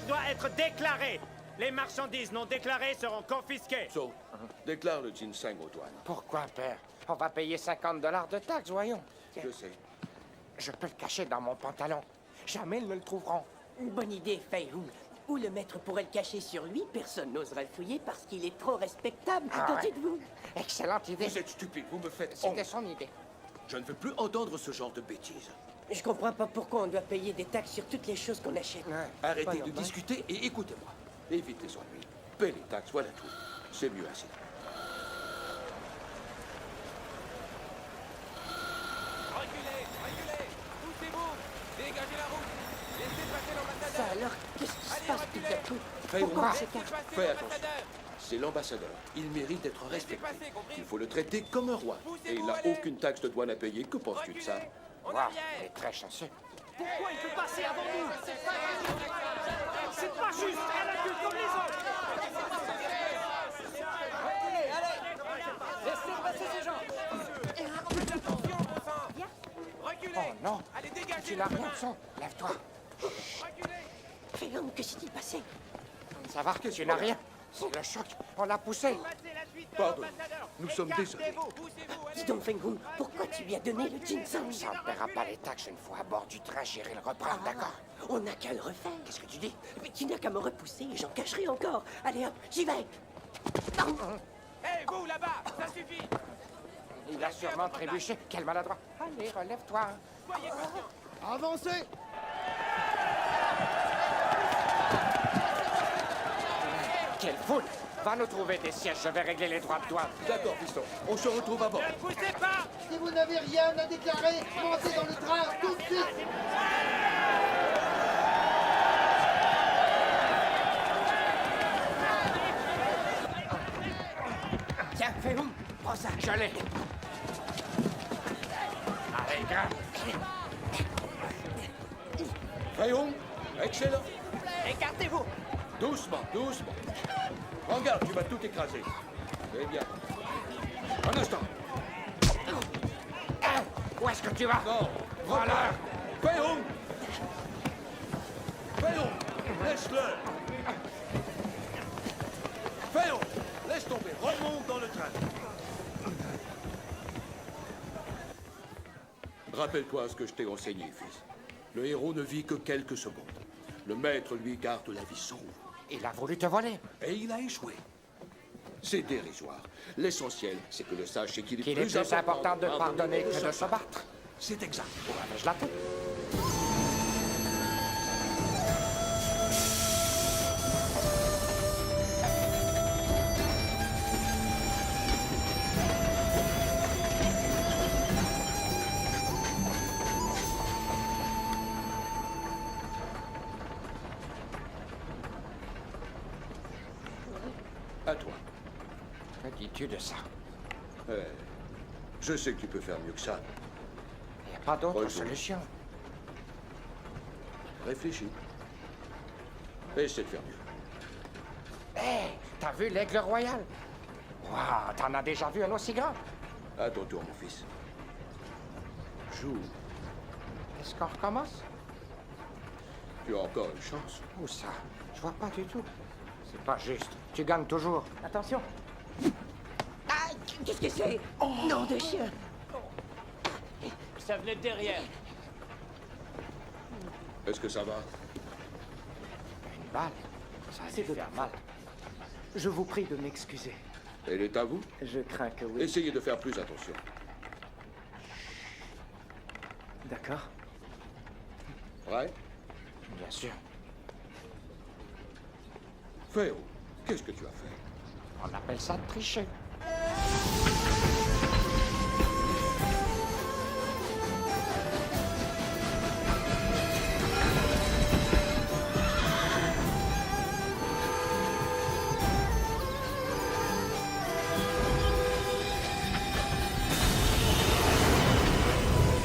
doit être déclarée. Les marchandises non déclarées seront confisquées. So, déclare le ginseng aux douanes. Pourquoi, père? On va payer 50 $ de taxes, voyons. Je sais. Je peux le cacher dans mon pantalon. Jamais ils ne le trouveront. Une bonne idée, Feihoum. Ou le maître pourrait le cacher sur lui, personne n'oserait le fouiller parce qu'il est trop respectable. Ah Qu'en ouais. dites-vous? Excellente idée. Vous êtes stupide, vous me faites C'était honte. son idée. Je ne veux plus entendre ce genre de bêtises. Je comprends pas pourquoi on doit payer des taxes sur toutes les choses qu'on achète. Ouais. Arrêtez Pas de normal. discuter et écoutez-moi. Évite les ennuis. Paie les taxes, voilà tout. C'est mieux ainsi. Reculez, reculez. Poussez-vous. Dégagez la route. Laissez passer l'ambassadeur. Ça alors, qu'est-ce qui se Allez, passe tout à reculez. coup? Feihoum, Pourquoi on Laissez s'écarte? passer Fais attention. l'ambassadeur. C'est l'ambassadeur. Il mérite d'être respecté. passer, compris? Il faut le traiter comme un roi. Et il n'a allez. aucune taxe de douane à payer. Que penses-tu de ça? Reculez. En Wow, il arrière. est très chanceux. Pourquoi il peut passer avant nous? C'est pas juste. Elle a vu comme les autres. Laissez passer ces gens. Faites attention, bon sang. Reculez. Oh non. Allez, dégagez. Tu n'as rien de son. Lève-toi. Reculez. Feihoum, que s'est-il passé? Ça va, tu n'as rien. C'est le choc. On l'a poussé. Passez la suite de Pardon. l'ambassadeur. Nous sommes désolés. Écartez-vous. Poussez-vous. Dis Allez. donc, Feihoum, pourquoi tu lui as donné le ginseng? Ça ne paiera pas les taxes une fois à bord du train. J'irai le reprendre, d'accord? On n'a qu'à le refaire. Qu'est-ce que tu dis? Mais tu n'as qu'à me repousser et j'en cacherai encore. Allez hop, j'y vais. Non. Hé, vous là-bas, ça suffit. Il a sûrement trébuché. Quel maladroit. Allez, relève-toi. Soyez patient. Avancez! Quelle foule! Va nous trouver des sièges. Je vais régler les droits de douane. D'accord, piston. On se retrouve à bord. Ne poussez pas. Si vous n'avez rien à déclarer, montez dans le train tout de suite! Tiens, Feihoum, prends ça. Je l'ai. Allez, grimpe. Feihoum, excellent. Écartez-vous. Doucement, doucement. Prends garde, tu vas tout écraser. Très bien. Un instant. Ah, où est-ce que tu vas? Non. Voleur! Feihoum! Feihoum! Laisse-le! Feihoum! Laisse tomber. Remonte dans le train. Rappelle-toi ce que je t'ai enseigné, fils. Le héros ne vit que quelques secondes. Le maître, lui, garde la vie sauve. Il a voulu te voler. Et il a échoué. C'est dérisoire. L'essentiel, c'est que le sage sait qu'il est Qu'il est plus important de pardonner que de se battre. C'est exact. Où avais-je la tête? À toi. Que dis-tu de ça? Je sais que tu peux faire mieux que ça. Il n'y a pas d'autre Retour. solution. Réfléchis. Essaie de faire mieux. Hé, t'as vu l'aigle royal? Waouh, t'en as déjà vu un aussi grand? À ton tour, mon fils. Joue. Est-ce qu'on recommence? Tu as encore une chance. Où ça? Je vois pas du tout. C'est pas juste. Tu gagnes toujours. Attention. Ah, qu'est-ce que c'est? Nom de chien. Ça venait de derrière. Est-ce que ça va? Une balle. Ça a dû C'est de faire ta mal. Je vous prie de m'excuser. Elle est à vous? Je crains que oui. Essayez de faire plus attention. D'accord. Prêt? Bien sûr. Féo, qu'est-ce que tu as fait? On appelle ça tricher.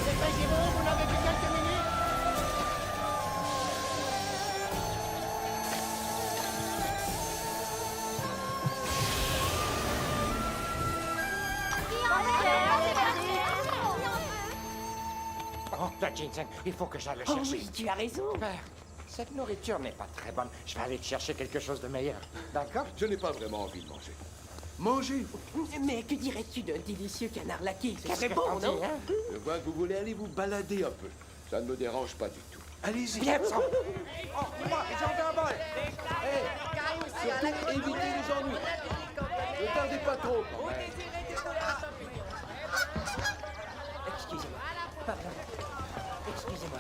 C'est pas Giraud, vous n'avez plus quelques minutes? Oh, le ginseng, il faut que j'aille le Oh chercher. oui, tu as raison. Père, Cette nourriture n'est pas très bonne. Je vais aller te chercher quelque chose de meilleur. D'accord? Je n'ai pas vraiment envie de manger. Mangez, vous. Mais que dirais-tu d'un délicieux canard laqué? C'est ce C'est que bon, t'en dis, non? hein? Je vois que vous voulez aller vous balader un peu. Ça ne me dérange pas du tout. Allez-y. Viens, sang. Oh, dis-moi, j'en veux un bol. Surtout, évitez les ennuis. Ne tardez pas trop, quand même. Excusez-moi. Pardon. Excusez-moi.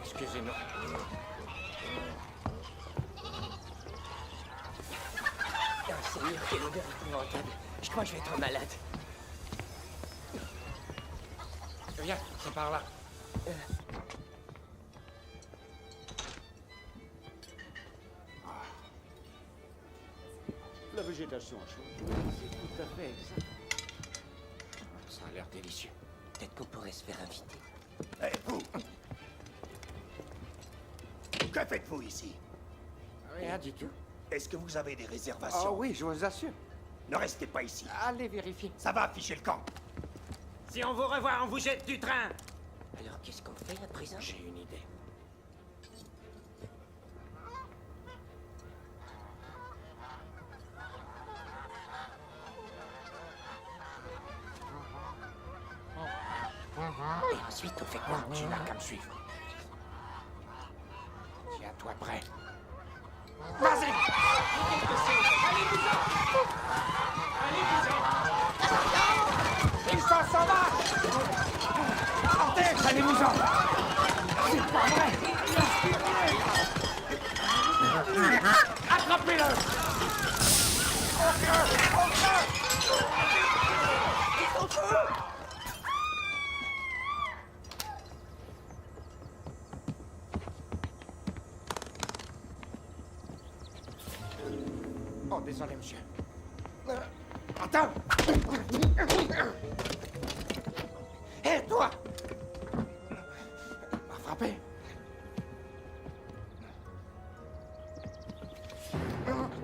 Excusez-nous. Oh, Seigneur, quelle odeur épouvantable. Je crois que je vais être malade. Viens, c'est par là. La végétation a changé. C'est tout à fait exact. Ça a l'air délicieux. Peut-être qu'on pourrait se faire inviter. Eh, vous! Que faites-vous ici? Rien du tout. Est-ce que vous avez des Ah réservations? oui, je vous assure. Ne restez pas ici. Allez vérifier. Ça va afficher le camp. Si on vous revoit, on vous jette du train. Alors, qu'est-ce qu'on fait à présent? J'ai une idée. Et ensuite, on fait quoi? Tu n'as qu'à me suivre. Tiens-toi prêt. Vas-y! Ils sont sauvages! Sortez! Allez-vous-en! C'est pas vrai! Attrapez-le! Oh, désolé, monsieur. Attends! Hé, toi! M'a frappé.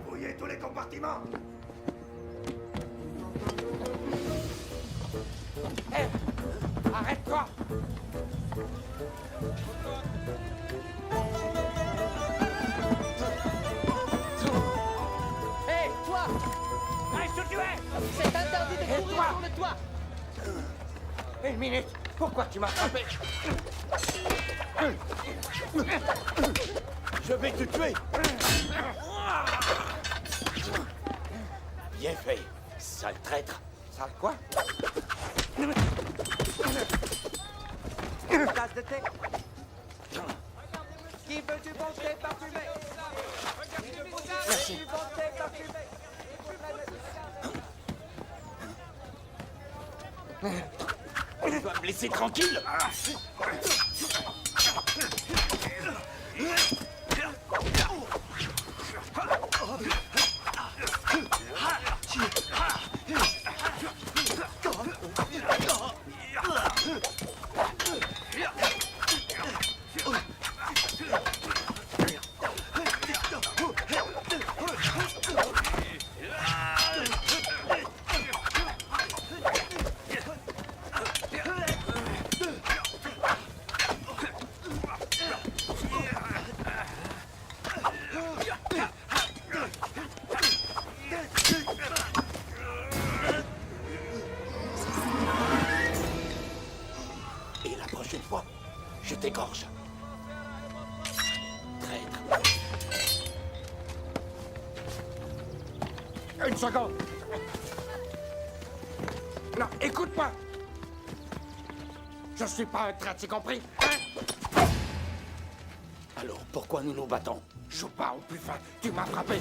Fouillez tous les compartiments. Hé! Arrête-toi! Hé, toi! Reste où tu es. C'est interdit de Et courir toi? sur le toit! Une minute! Pourquoi tu m'as frappé? Je vais te tuer. Bien fait, sale traître. Sale quoi? Tasse de thé. Qui veut du bon thé parfumé? Merci. Du bon thé parfumé. Tu dois me laisser tranquille. Et la prochaine fois, je t'égorge. Traître. Une seconde! Non, écoute-moi! Je suis pas un traître, c'est compris? Hein? Alors pourquoi nous nous battons? Joue pas au plus fin, tu m'as frappé!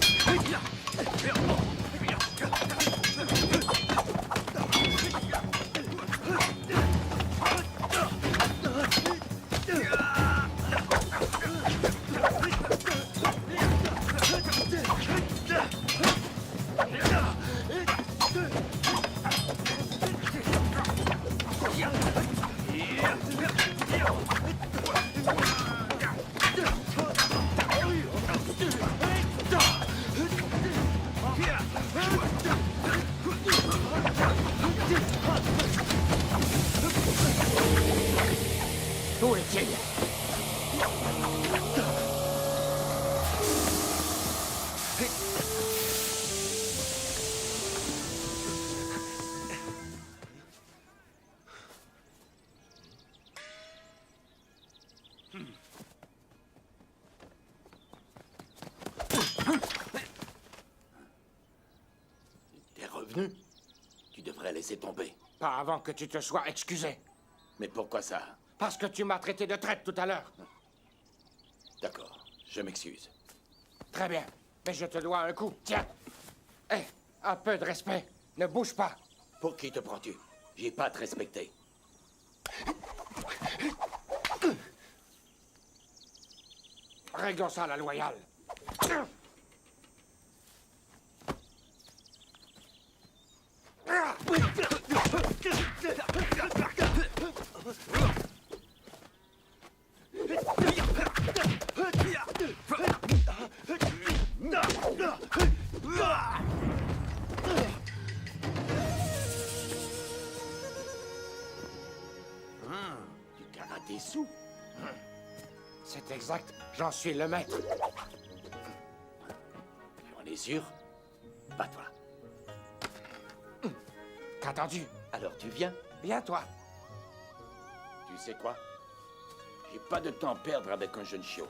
T'es revenu? Tu devrais laisser tomber. Pas avant que tu te sois excusé. Mais pourquoi ça? Parce que tu m'as traité de traître tout à l'heure. D'accord, je m'excuse. Très bien. Mais je te dois un coup. Tiens. Hé, un peu de respect. Ne bouge pas. Pour qui te prends-tu? J'ai pas à te respecter. Réglons ça à la loyale. Du karaté sous? C'est exact. J'en suis le maître. On est sûr? Bats-toi. Qu'as-tu? Alors tu viens? Viens, toi. Tu sais quoi? J'ai pas de temps à perdre avec un jeune chiot.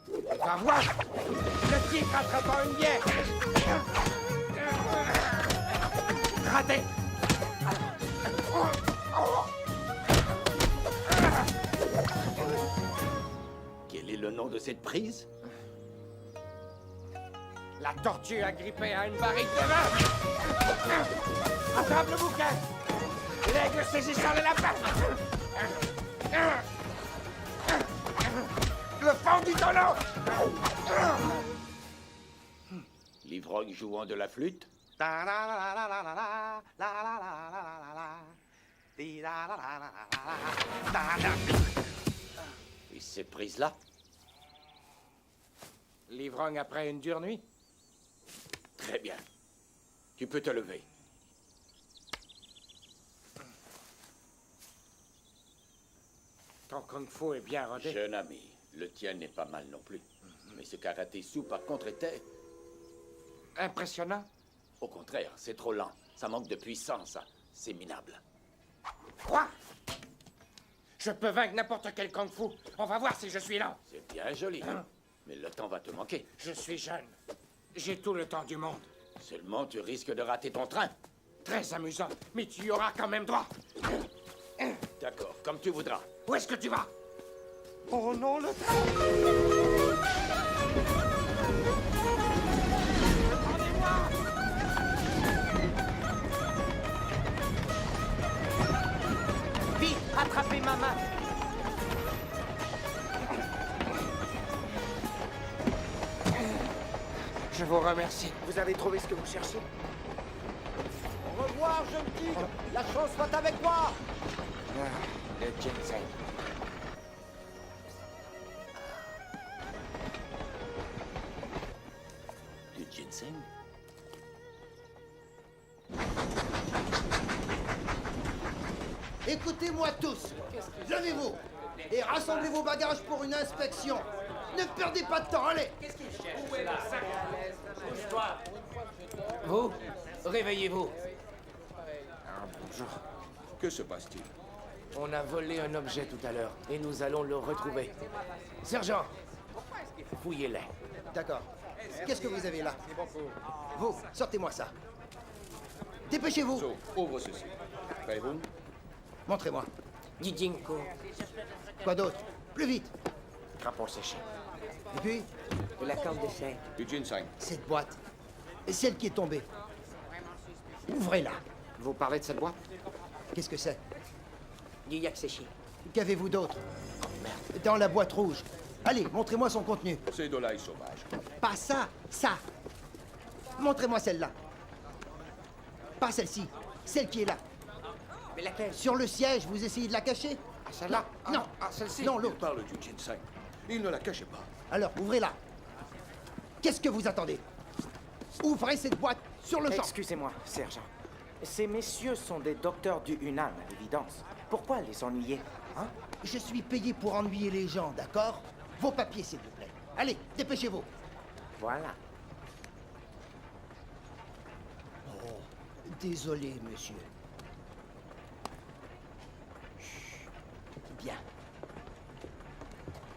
Va voir. Le tigre attrapant une bière. Raté. Quel est le nom de cette prise? La tortue agrippée à une barrique de vin. Attrape le bouquin. L'aigle saisissant le lapin. Le fond du tonneau. L'ivrogne jouant de la flûte? Et cette prise-là? L'ivrogne après une dure nuit. Très bien. Tu peux te lever. Ton kung-fu est bien rodé. Jeune ami, le tien n'est pas mal non plus. Mais ce karaté sous, par contre, était... Impressionnant. Au contraire, c'est trop lent. Ça manque de puissance. C'est minable. Quoi? Je peux vaincre n'importe quel kung-fu. On va voir si je suis lent. C'est bien joli. Mais le temps va te manquer. Je suis jeune. J'ai tout le temps du monde. Seulement, tu risques de rater ton train. Très amusant, mais tu y auras quand même droit. D'accord, comme tu voudras. Où est-ce que tu vas? Oh non, le train! Vite, attrapez ma main. Je vous remercie. Vous avez trouvé ce que vous cherchiez? Au revoir, jeune tigre. La chance soit avec moi. Le ginseng. Du ginseng? Écoutez-moi tous. Levez-vous et rassemblez vos bagages pour une inspection. Ne perdez pas de temps, allez. Vous, réveillez-vous. Bonjour. Que se passe-t-il? On a volé un objet tout à l'heure et nous allons le retrouver. Sergent, fouillez-les. D'accord. Qu'est-ce que vous avez là? Vous, sortez-moi ça. Dépêchez-vous. So, ouvre ceci. Beihun, Montrez-moi. Didinko, Quoi d'autre? Plus vite. Crapaud séché. Et puis, de la corde de chêne. du ginseng. cette boîte. Et celle qui est tombée. Ouvrez-la. Vous parlez de cette boîte? Qu'est-ce que c'est? Du yak séché. Qu'avez-vous d'autre? Dans la boîte rouge. Allez, montrez-moi son contenu. C'est de l'ail sauvage. Pas ça, ça. Montrez-moi celle-là. Pas celle-ci, celle qui est là. Mais laquelle? Sur le siège, vous essayez de la cacher? Ah, celle-là? Non. Ah, celle-ci? Non, Il l'autre. parle du ginseng. Il ne la cachait pas. Alors, ouvrez-la. Qu'est-ce que vous attendez? Ouvrez cette boîte sur le champ. Excusez-moi, sergent. Ces messieurs sont des docteurs du Hunan, à l'évidence. Pourquoi les ennuyer, hein? Je suis payé pour ennuyer les gens, d'accord? Vos papiers, s'il vous plaît. Allez, dépêchez-vous. Voilà. Oh, désolé, monsieur. Chut. Bien.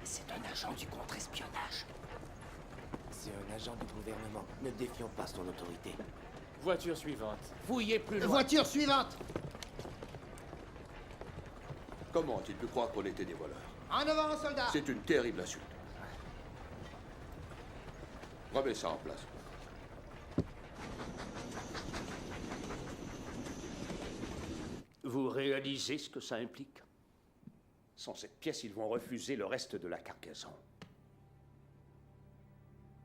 C'est un agent du contre-espionnage. C'est un agent du gouvernement. Ne défions pas son autorité. Voiture suivante. Fouillez plus loin. Voiture suivante. Comment ont-ils pu croire qu'on était des voleurs? En avant, soldat. C'est une terrible insulte. Remets ça en place. Vous réalisez ce que ça implique? Sans cette pièce, ils vont refuser le reste de la cargaison.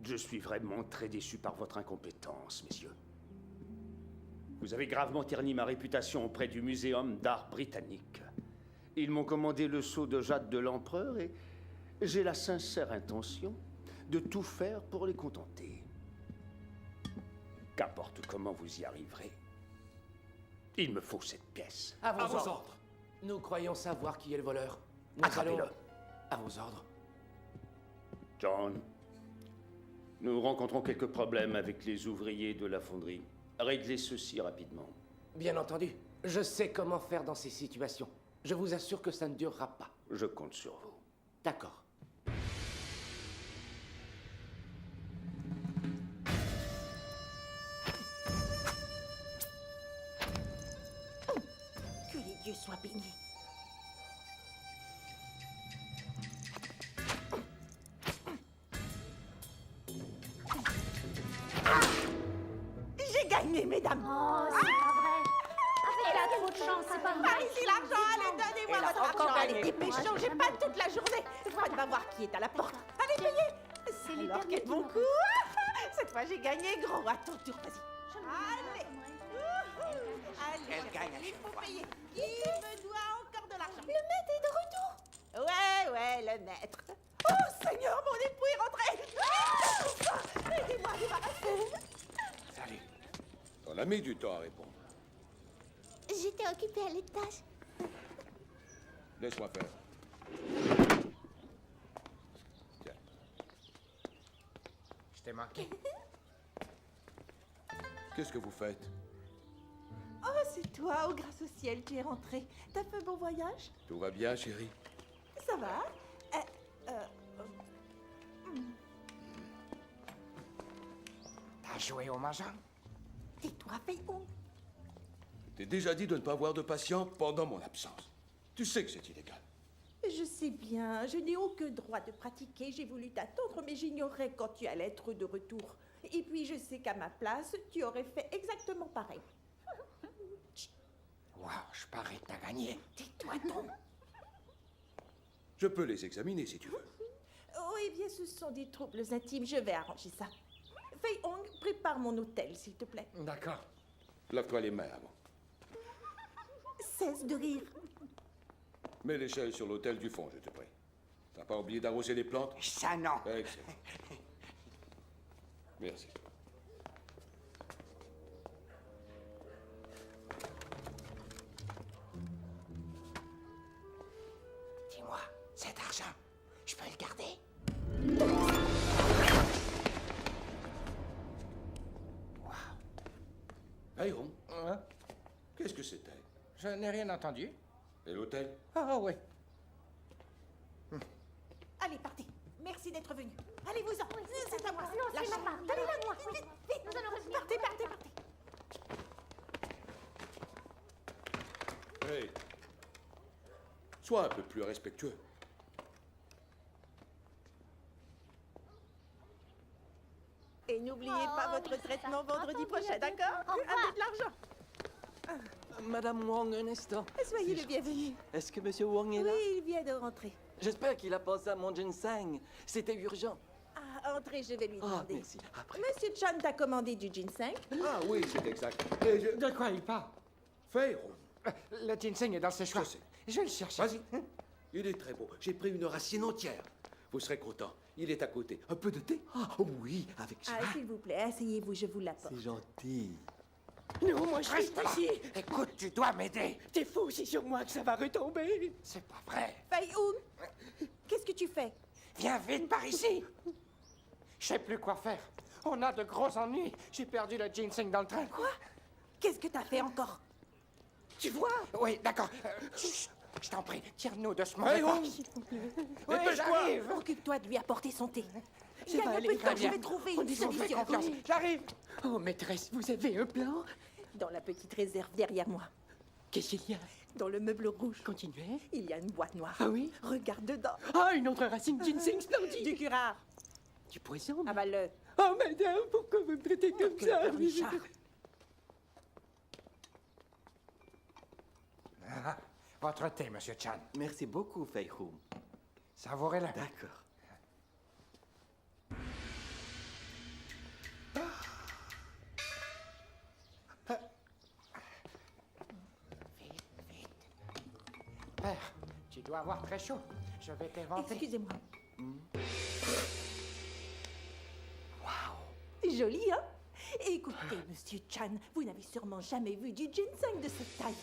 Je suis vraiment très déçu par votre incompétence, messieurs. Vous avez gravement terni ma réputation auprès du Muséum d'art britannique. Ils m'ont commandé le sceau de jade de l'empereur et j'ai la sincère intention de tout faire pour les contenter. Qu'importe comment vous y arriverez, il me faut cette pièce. À vos ordres. Nous croyons savoir qui est le voleur. Nous Attrapez-le. allons... À vos ordres. John, nous rencontrons quelques problèmes avec les ouvriers de la fonderie. Réglez ceci rapidement. Bien entendu. Je sais comment faire dans ces situations. Je vous assure que ça ne durera pas. Je compte sur vous. D'accord. Que les dieux soient bénis. J'ai gagné, mesdames. Oh, c'est pas vrai. Elle a trop de chance, c'est pas vrai. Par ici l'argent, allez, donnez-moi votre argent. Allez, dépêchons, j'ai pas toute la journée. Fred va voir qui est à la porte. Allez, payez. C'est les Alors, derniers quel qui bon m'ont coup. Cette fois, j'ai gagné gros. À ton tour, vas-y. Allez. Allez, Elle gagne à il chaque faut fois. payer. Qui me doit encore de l'argent? Le maître est de retour. Ouais, le maître. Oh, Seigneur, mon époux est rentré. Ah, aidez-moi à débarrasser. Salut. On a mis du temps à répondre. J'étais occupée à l'étage. Laisse-moi faire. Tiens. Je t'ai manqué. Qu'est-ce que vous faites? Oh, c'est toi. Oh, grâce au ciel, tu es rentré. T'as fait un bon voyage? Tout va bien, chérie? Ça va? T'as joué au mangeant? Tais-toi, Féon. T'es déjà dit de ne pas avoir de patient pendant mon absence. Tu sais que c'est illégal. Je sais bien, je n'ai aucun droit de pratiquer. J'ai voulu t'attendre, mais j'ignorais quand tu allais être de retour. Et puis, je sais qu'à ma place, tu aurais fait exactement pareil. Waouh, je parie que t'as gagné. Tais-toi donc. Je peux les examiner si tu veux. Oh, eh bien, ce sont des troubles intimes. Je vais arranger ça. Fei Hong, prépare mon hôtel, s'il te plaît. D'accord. Lave-toi les mains avant. Cesse de rire. Mets l'échelle sur l'autel du fond, je te prie. T'as pas oublié d'arroser les plantes? Ça, non. Excellent. Merci. Dis-moi, cet argent, je peux le garder? Aïron, Hein? qu'est-ce que c'était? Je n'ai rien entendu. Et l'hôtel? Ah oui. Allez, partez. Merci d'être venu. Allez-vous-en. C'est à moi. Non, c'est Lâchez. ma part. Donnez-la moi. Vite, vite. Nous allons revenir. Partez, partez, partez. Hey. Sois un peu plus respectueux. Et n'oubliez Oh, pas votre oui, traitement ça. vendredi Attendez, prochain, attendez. d'accord? Au revoir. Avec de l'argent. Madame Wong, un instant. Soyez le bienvenu. Est-ce que Monsieur Wong est Oui, là? il vient de rentrer. J'espère qu'il a pensé à mon ginseng. C'était urgent. Ah, entrez, je vais lui Ah, demander. merci. Après. Monsieur Chan t'a commandé du ginseng? Ah oui, c'est exact. Et je... De quoi il parle? Féron. Le ginseng est dans ce choix. Je sais. Je le cherche. Vas-y. Il est très beau. J'ai pris une racine entière. Vous serez content. Il est à côté. Un peu de thé? Ah, oui, avec ça. Ah, s'il vous plaît, asseyez-vous, je vous l'apporte. C'est gentil. Non, moi je reste ici. Écoute, tu dois m'aider. T'es fou, c'est sur moi que ça va retomber. C'est pas vrai. Fei-Hung, qu'est-ce que tu fais? Viens vite par ici. Je sais plus quoi faire. On a de gros ennuis. J'ai perdu le ginseng dans le train. Quoi? Qu'est-ce que t'as fait encore? Tu vois? Oui, d'accord. Chut, je t'en prie, tire-nous de ce mauvais pas. Oui, j'arrive. Occupe-toi de lui apporter son thé. Ça va Gagne un aller peu de très temps, je bien. vais trouver On une y va, fais solution. confiance. J'arrive. Oh, maîtresse, vous avez un plan? Dans la petite réserve derrière moi. Qu'est-ce qu'il y a? Dans le meuble rouge. Continuez. Il y a une boîte noire. Ah oui? Regarde dedans. Ah, une autre racine ginseng splendide. Du curare. Du poison? Avale-le. Oh, madame, pourquoi vous me traitez comme ça? Richard. Ah, votre thé, monsieur Chan. Merci beaucoup, Fei-Hung. Savourez-le. D'accord. Père, tu dois avoir très chaud. Je vais t'inventer. Excusez-moi. Joli, hein? Écoutez, monsieur Chan, vous n'avez sûrement jamais vu du ginseng de cette taille.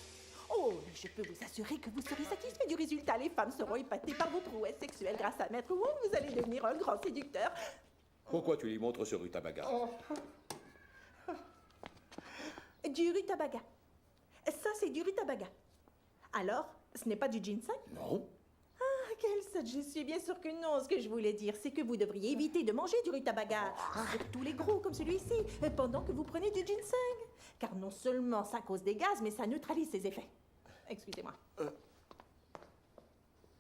Oh, mais je peux vous assurer que vous serez satisfait du résultat. Les femmes seront épatées par vos prouesses sexuelles. Grâce à Maître Wong, vous allez devenir un grand séducteur. Pourquoi tu lui montres ce rutabaga? Du rutabaga. Ça, c'est du rutabaga. Alors, ce n'est pas du ginseng? Non. Ah, quelle sotte je suis. Bien sûr que non. Ce que je voulais dire, c'est que vous devriez éviter de manger du rutabaga. Surtout les gros comme celui-ci, pendant que vous prenez du ginseng. Car non seulement ça cause des gaz, mais ça neutralise ses effets. Excusez-moi.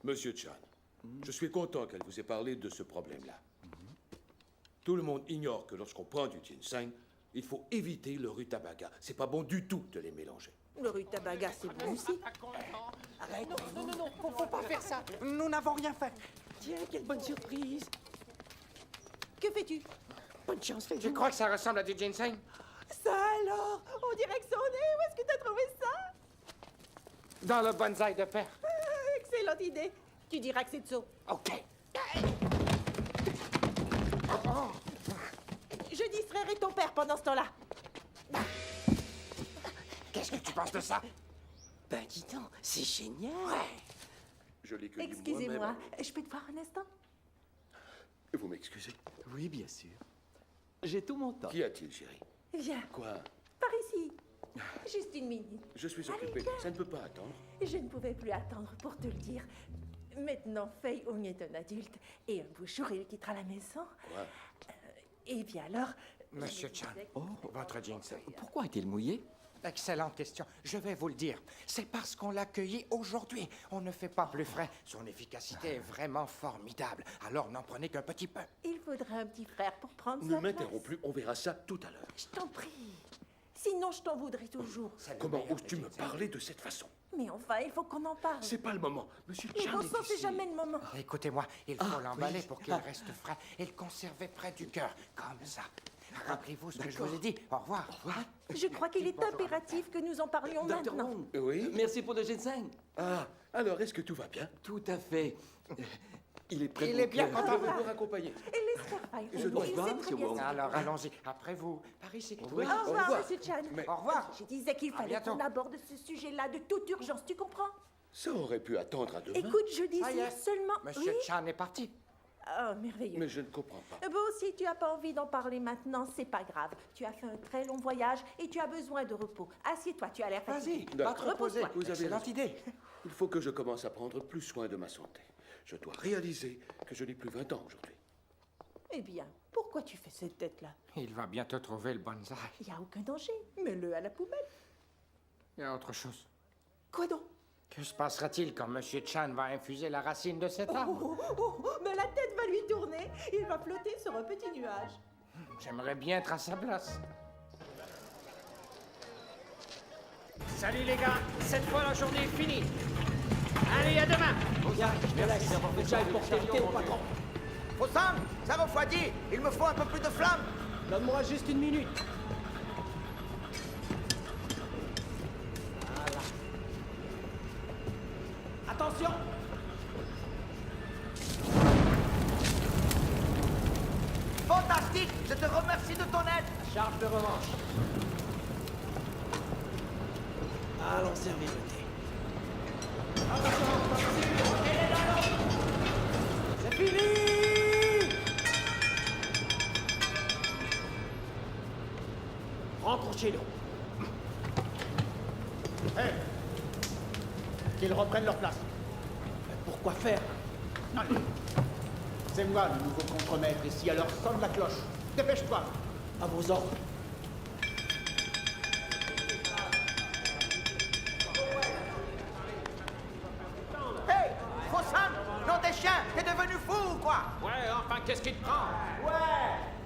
Monsieur Chan, je suis content qu'elle vous ait parlé de ce problème-là. Tout le monde ignore que lorsqu'on prend du ginseng, il faut éviter le rutabaga. C'est pas bon du tout de les mélanger. Le rutabaga, c'est bon aussi. Arrête. Non, faut pas faire ça. Nous n'avons rien fait. Tiens, quelle bonne surprise. Que fais-tu? Bonne chance, Fei-Hung. Tu crois que ça ressemble à du ginseng? Ça alors? On dirait que c'en est. Où est-ce que t'as trouvé ça? Dans le bonsaï de père. Excellente idée. Tu diras que c'est Tso. OK. Je distrairai ton père pendant ce temps-là. Qu'est-ce que tu penses de ça? Ben, dis donc, c'est génial. Je l'ai cueilli Excusez-moi, moi-même. je peux te voir un instant? Vous m'excusez? Oui, bien sûr. J'ai tout mon temps. Qu'y a-t-il, chérie? Viens, Quoi? par ici. Juste une minute. Je suis occupé. viens. Ça ne peut pas attendre. Je ne pouvais plus attendre pour te le dire. Maintenant, Fei-Hung est un adulte et un beau jour, il quittera la maison. Quoi? Et bien alors... Monsieur Chan, votre ginseng. Pourquoi est-il mouillé? Excellente question. Je vais vous le dire. C'est parce qu'on l'a cueilli aujourd'hui. On ne fait pas plus frais. Son efficacité est vraiment formidable. Alors n'en prenez qu'un petit peu. Il faudra un petit frère pour prendre Ne sa m'interromps place. plus, on verra ça tout à l'heure. Je t'en prie. Sinon, je t'en voudrais toujours. C'est le Comment meilleur oses-tu des me ginsengs. parler de cette façon? Mais enfin, il faut qu'on en parle. C'est pas le moment. Monsieur Mais Chan bon est sang, c'est ici. jamais le moment. Écoutez-moi, il faut l'emballer pour qu'il reste frais et le conserver près du cœur, comme ça. Rappelez-vous ce que je vous ai dit. Au revoir. Au revoir. Je crois qu'il est impératif que nous en parlions Dr. maintenant. Wong, Oui? merci pour le ginseng. Ah, alors est-ce que tout va bien? Tout à fait. Il est prêt Il pour est bien que- content. Je vais vous raccompagner. Et laisse faire Fei-Hung. Je dois Il y voir, sait monsieur très bien Wong. ce qu'il Alors fait. allons-y. Après vous. Par ici. Oui. Au Au revoir, revoir. monsieur Chan. Au revoir. Je disais qu'il fallait bientôt. qu'on aborde ce sujet-là de toute urgence, tu comprends? Ça aurait pu attendre à demain. Écoute, je Ça y disais est. seulement... Monsieur Oui. Chan est parti. Oh, merveilleux. Mais je ne comprends pas. Bon, si tu n'as pas envie d'en parler maintenant, c'est pas grave. Tu as fait un très long voyage et tu as besoin de repos. Assieds-toi, tu as l'air fatigué. Vas-y, va te reposer. Repose-toi. Vous avez Excellente raison. idée. Il faut que je commence à prendre plus soin de ma santé. Je dois réaliser que je n'ai plus 20 ans aujourd'hui. Eh bien, pourquoi tu fais cette tête-là? Il va bientôt trouver le bonsaï. Il n'y a aucun danger. Mets-le à la poubelle. Il y a autre chose. Quoi donc? Que se passera-t-il quand Monsieur Chan va infuser la racine de cet arbre? Mais la tête va lui tourner. Il va flotter sur un petit nuage. J'aimerais bien être à sa place. Salut les gars, cette fois la journée est finie. Allez, à demain. Osam, ça refroidit. Il me faut un peu plus de flamme. Donne-moi juste une minute. Attention! Fantastique. Je te remercie de ton aide. Charge de revanche. Allons servir le thé. C'est fini! Rentre chez nous. Hé! Qu'ils reprennent leur place. Pourquoi faire? Allez. C'est moi le nouveau contremaître ici, alors sonne la cloche. Dépêche-toi. À vos ordres. Hey, Fossan, nom des chiens, t'es devenu fou ou quoi? Ouais, enfin, qu'est-ce qui te prend?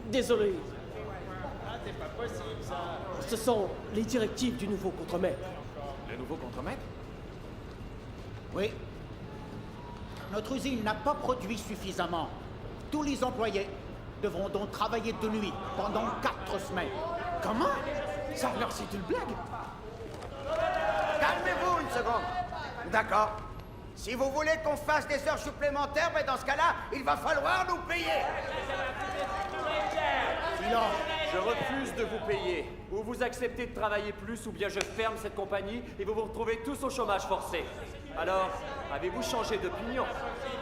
Désolé. Ah, c'est pas possible, ça. Ce sont les directives du nouveau contremaître. Le nouveau contremaître? Oui. Notre usine n'a pas produit suffisamment. Tous les employés devront donc travailler de nuit pendant 4 semaines. Comment? Ça alors c'est une blague? Calmez-vous une seconde. D'accord. Si vous voulez qu'on fasse des heures supplémentaires, mais dans ce cas-là, il va falloir nous payer. Silence. Je refuse de vous payer. Ou vous acceptez de travailler plus, ou bien je ferme cette compagnie et vous vous retrouvez tous au chômage forcé. Alors, avez-vous changé d'opinion?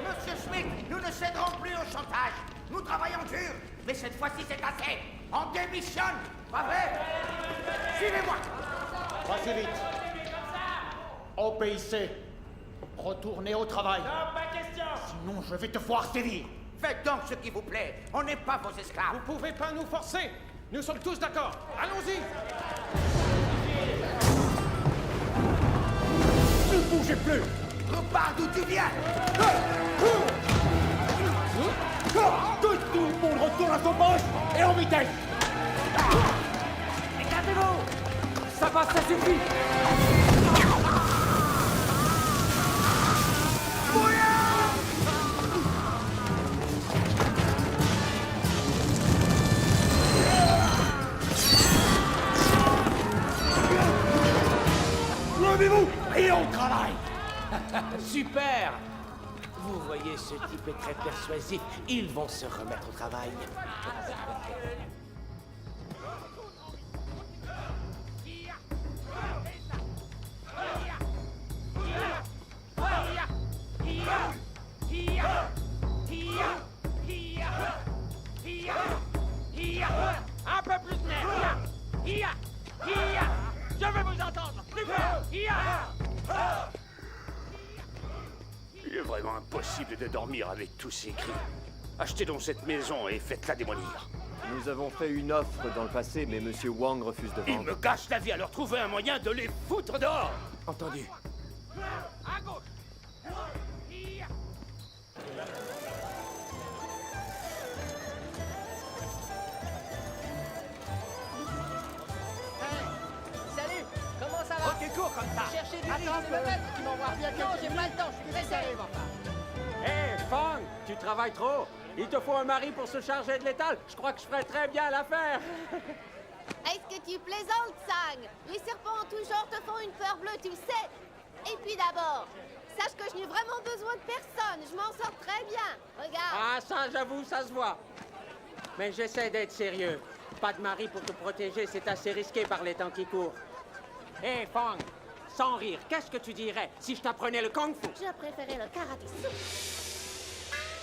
Monsieur Schmidt, nous ne céderons plus au chantage. Nous travaillons dur, mais cette fois-ci c'est assez. On démissionne, pas vrai? Suivez-moi. Pas si vite. OPIC. Retournez au travail. Non, pas question! Sinon, je vais te voir sévir. Faites donc ce qui vous plaît. On n'est pas vos esclaves. Vous pouvez pas nous forcer! Nous sommes tous d'accord! Allons-y! Ne bougez plus. Repars d'où tu viens. Que tout le monde retourne à son poste et en vitesse. Écartez-vous! Ça passe, ça suffit! Levez-vous et on travaille. Super! Vous voyez, ce type est très persuasif. Ils vont se remettre au travail. Un peu plus de nerf! Je veux vous entendre! Plus fort! Il est vraiment impossible de dormir avec tous ces cris. Achetez donc cette maison et faites-la démolir. Nous avons fait une offre dans le passé, mais Monsieur Wang refuse de Ils vendre. me gâchent la vie, alors trouvez un moyen de les foutre dehors. Entendu. À gauche! Salut, comment ça va? Oh, tu cours comme ça. Chercher du riz, c'est le maître qui m'envoie. Non, j'ai pas le temps, je suis pressé. Hé, Fang, tu travailles trop. Il te faut un mari pour se charger de l'étal. Je crois que je ferais très bien l'affaire. Est-ce que tu plaisantes, Sang? Les serpents en tout genre te font une peur bleue, tu sais. Et puis d'abord, sache que je n'ai vraiment besoin de personne. Je m'en sors très bien. Regarde. Ah, ça, j'avoue, ça se voit. Mais j'essaie d'être sérieux. Pas de mari pour te protéger, c'est assez risqué par les temps qui courent. Hé, Fang, sans rire, qu'est-ce que tu dirais si je t'apprenais le kung-fu? Je préférais le karaté.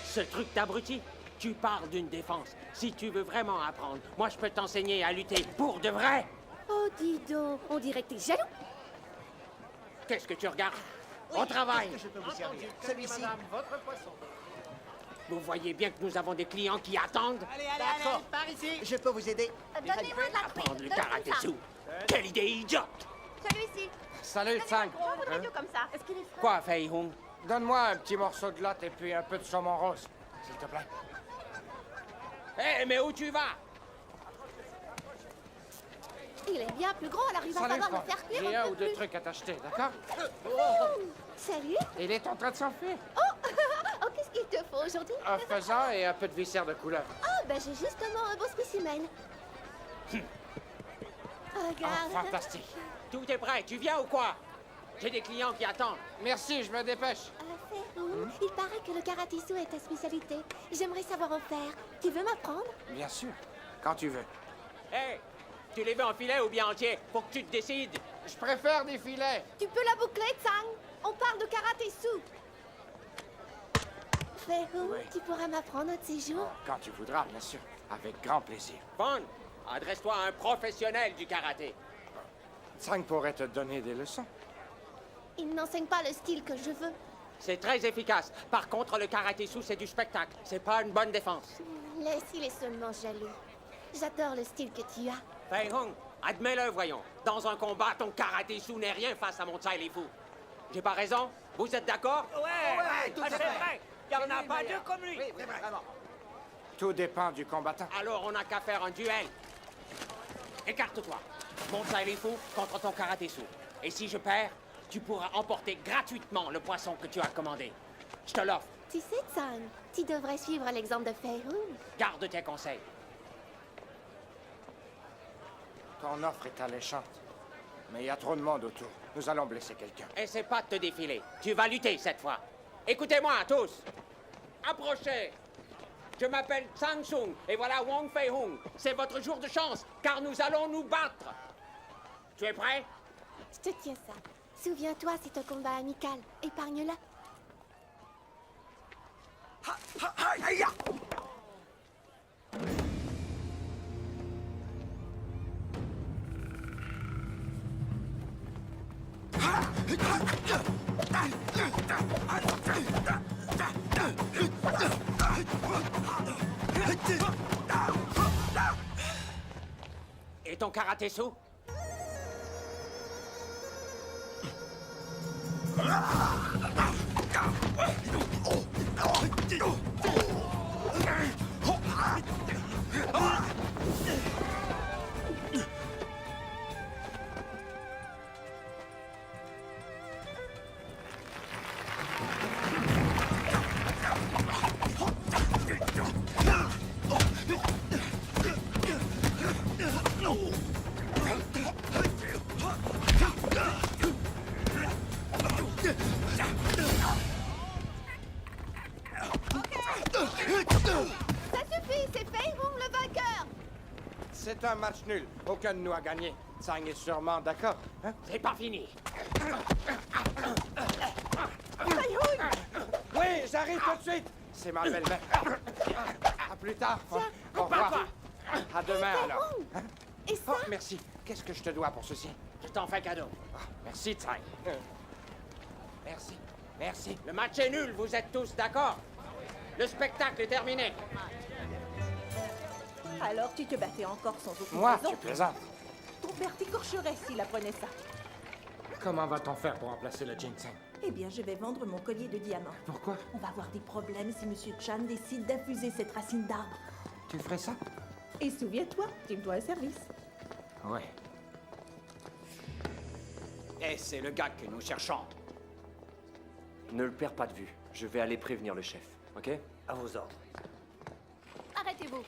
Ce truc d'abruti, tu parles d'une défense. Si tu veux vraiment apprendre, moi je peux t'enseigner à lutter pour de vrai. Oh, dis donc, on dirait que t'es jaloux. Qu'est-ce que tu regardes? Au travail. Qu'est-ce que je peux vous servir? Celui-ci. Votre poisson. Vous voyez bien que nous avons des clients qui attendent. D'accord. par ici. Je peux vous aider? Donnez-moi de la Apprendre le truite. karaté sous. Quelle idée idiote! Celui-ci. Salut, Sang. On voudrait mieux comme ça. Est-ce qu'il est frais? Quoi, Fei Hung? Donne-moi un petit morceau de latte et puis un peu de saumon rose, s'il te plaît. Hé, mais où tu vas? Il est bien plus grand, alors il va Salut, falloir Franck. le faire cuire J'ai un un peu ou deux plus. trucs à t'acheter, d'accord? Salut. Il est en train de s'enfuir. Oh, qu'est-ce qu'il te faut aujourd'hui? Un faisan et un peu de viscère de couleur. Oh, ben j'ai justement un beau spécimen. Regarde. Ah, fantastique. Tout est prêt, tu viens ou quoi? J'ai des clients qui attendent. Merci, je me dépêche. Il paraît que le karaté-sou est ta spécialité. J'aimerais savoir en faire. Tu veux m'apprendre? Bien sûr, quand tu veux. Hé, tu les veux en filet ou bien entier? Faut que tu te décides. Je préfère des filets. Tu peux la boucler, Tsang. On parle de karaté-sou. Fei Hung, Oui. tu pourras m'apprendre un de ces jours? Quand tu voudras, bien sûr. Avec grand plaisir. Fong, adresse-toi à un professionnel du karaté. Tsang pourrait te donner des leçons. Il n'enseigne pas le style que je veux. C'est très efficace. Par contre, le karaté-sou, c'est du spectacle. C'est pas une bonne défense. Laisse, il est seulement jaloux. J'adore le style que tu as. Fei Hung, admets-le, voyons. Dans un combat, ton karaté-sou n'est rien face à mon Tsai Li Fu. J'ai pas raison? Vous êtes d'accord? Ouais, tout à fait. Il n'y en a pas deux comme lui. Oui, vraiment. Tout dépend du combattant. Alors, on n'a qu'à faire un duel. Écarte-toi. Mon Tsai Li Fu contre ton karaté-sou. Et si je perds, tu pourras emporter gratuitement le poisson que tu as commandé. Je te l'offre. Tu sais, Tsang, tu devrais suivre l'exemple de Fei Hung. Garde tes conseils. Ton offre est alléchante. Mais il y a trop de monde autour. Nous allons blesser quelqu'un. Essaie pas de te défiler. Tu vas lutter cette fois. Écoutez-moi tous. Approchez. Je m'appelle Tsang Sung et voilà Wong Fei Hung. C'est votre jour de chance, car nous allons nous battre. Tu es prêt? Je te tiens ça. Souviens-toi, c'est un combat amical. Épargne-le. Et ton karaté-sou? Ça suffit, c'est Fei Hung le vainqueur. C'est un match nul. Aucun de nous a gagné. Tsang est sûrement d'accord. Hein? C'est pas fini. Oui, j'arrive tout de suite. C'est ma belle-mère. À plus tard. Au revoir. À demain, alors. Hein? Et ça? Oh, merci. Qu'est-ce que je te dois pour ceci? Je t'en fais cadeau. Merci, Tsang. Merci. Merci. Le match est nul, vous êtes tous d'accord? Le spectacle est terminé. Alors tu te battais encore sans aucune Moi, raison. tu plaisantes. Ton père t'écorcherait s'il apprenait ça. Comment va-t-on faire pour remplacer le ginseng? Eh bien, je vais vendre mon collier de diamants. Pourquoi? On va avoir des problèmes si Monsieur Chan décide d'infuser cette racine d'arbre. Tu ferais ça? Et souviens-toi, tu me dois un service. Ouais. Et c'est le gars que nous cherchons. Ne le perds pas de vue. Je vais aller prévenir le chef, ok? À vos ordres. Arrêtez-vous.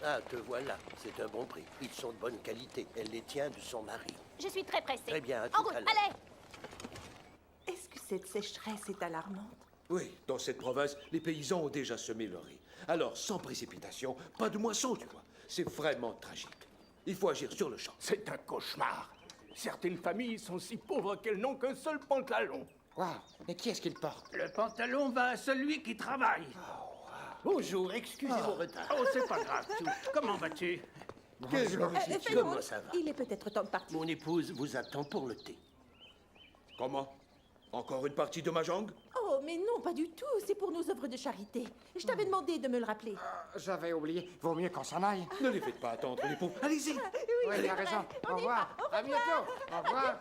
Ah, te voilà. C'est un bon prix. Ils sont de bonne qualité. Elle les tient de son mari. Je suis très pressée. Très bien, à En tout route, à l'heure. allez. Est-ce que cette sécheresse est alarmante? Oui, dans cette province, les paysans ont déjà semé leur riz. Alors, sans précipitation, pas de moisson, tu vois. C'est vraiment tragique. Il faut agir sur le champ. C'est un cauchemar. Certaines familles sont si pauvres qu'elles n'ont qu'un seul pantalon. Waouh, mais qui est-ce qu'il porte? Le pantalon va à celui qui travaille. Bonjour, excusez mon retard. Oh, c'est pas grave, tout. Comment vas-tu? Comment ça va? Il est peut-être temps de partir. Mon épouse vous attend pour le thé. Comment? Encore une partie de Mahjong? Oh, mais non, pas du tout. C'est pour nos œuvres de charité. Je t'avais demandé de me le rappeler. J'avais oublié. Vaut mieux qu'on s'en aille. Ne les faites pas attendre, les pauvres. Allez-y! Oui, t'as raison. Au revoir. À bientôt. Au revoir.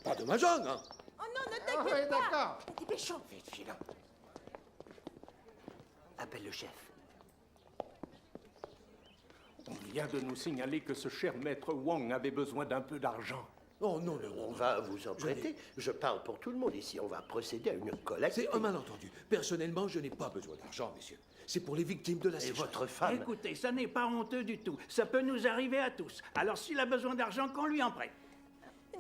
Pas de Mahjong, hein? Oh non, ne Oui, t'inquiète pas. d'accord. Dépêchons. Vite, filons. Appelle le chef. On vient de nous signaler que ce cher maître Wang avait besoin d'un peu d'argent. Oh non, non, non. On va vous en prêter. Je parle pour tout le monde ici. On va procéder à une collecte. C'est un malentendu. Personnellement, je n'ai pas besoin d'argent, messieurs. C'est pour les victimes de la Et sécheresse. votre femme? Écoutez, ça n'est pas honteux du tout. Ça peut nous arriver à tous. Alors s'il a besoin d'argent, qu'on lui en prête.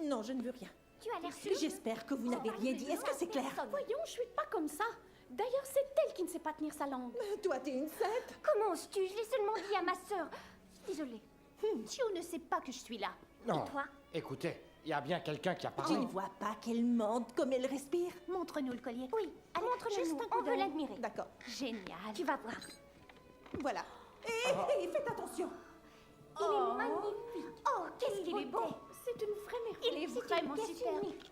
Non, je ne veux rien. Tu as l'air sûr. J'espère que vous n'avez rien dit. Est-ce que c'est clair? Voyons, je suis pas comme ça. D'ailleurs, c'est elle qui ne sait pas tenir sa langue. Toi, t'es une sainte. Comment oses-tu? Je l'ai seulement dit à ma sœur. Désolée. Chio ne sait pas que je suis là. Non. Et toi? Écoutez, Il y a bien quelqu'un qui a Tu parlé. ne vois pas qu'elle mente comme elle respire? Montre-nous le collier. Oui, allez, montre-le-nous, un coup on veut d'œil. l'admirer. D'accord. Génial. Tu vas voir. Voilà. Et faites attention. Il est magnifique. Oh, qu'est-ce qu'il est beau. C'est une vraie merveille. Il est C'est vraiment une pièce super. unique.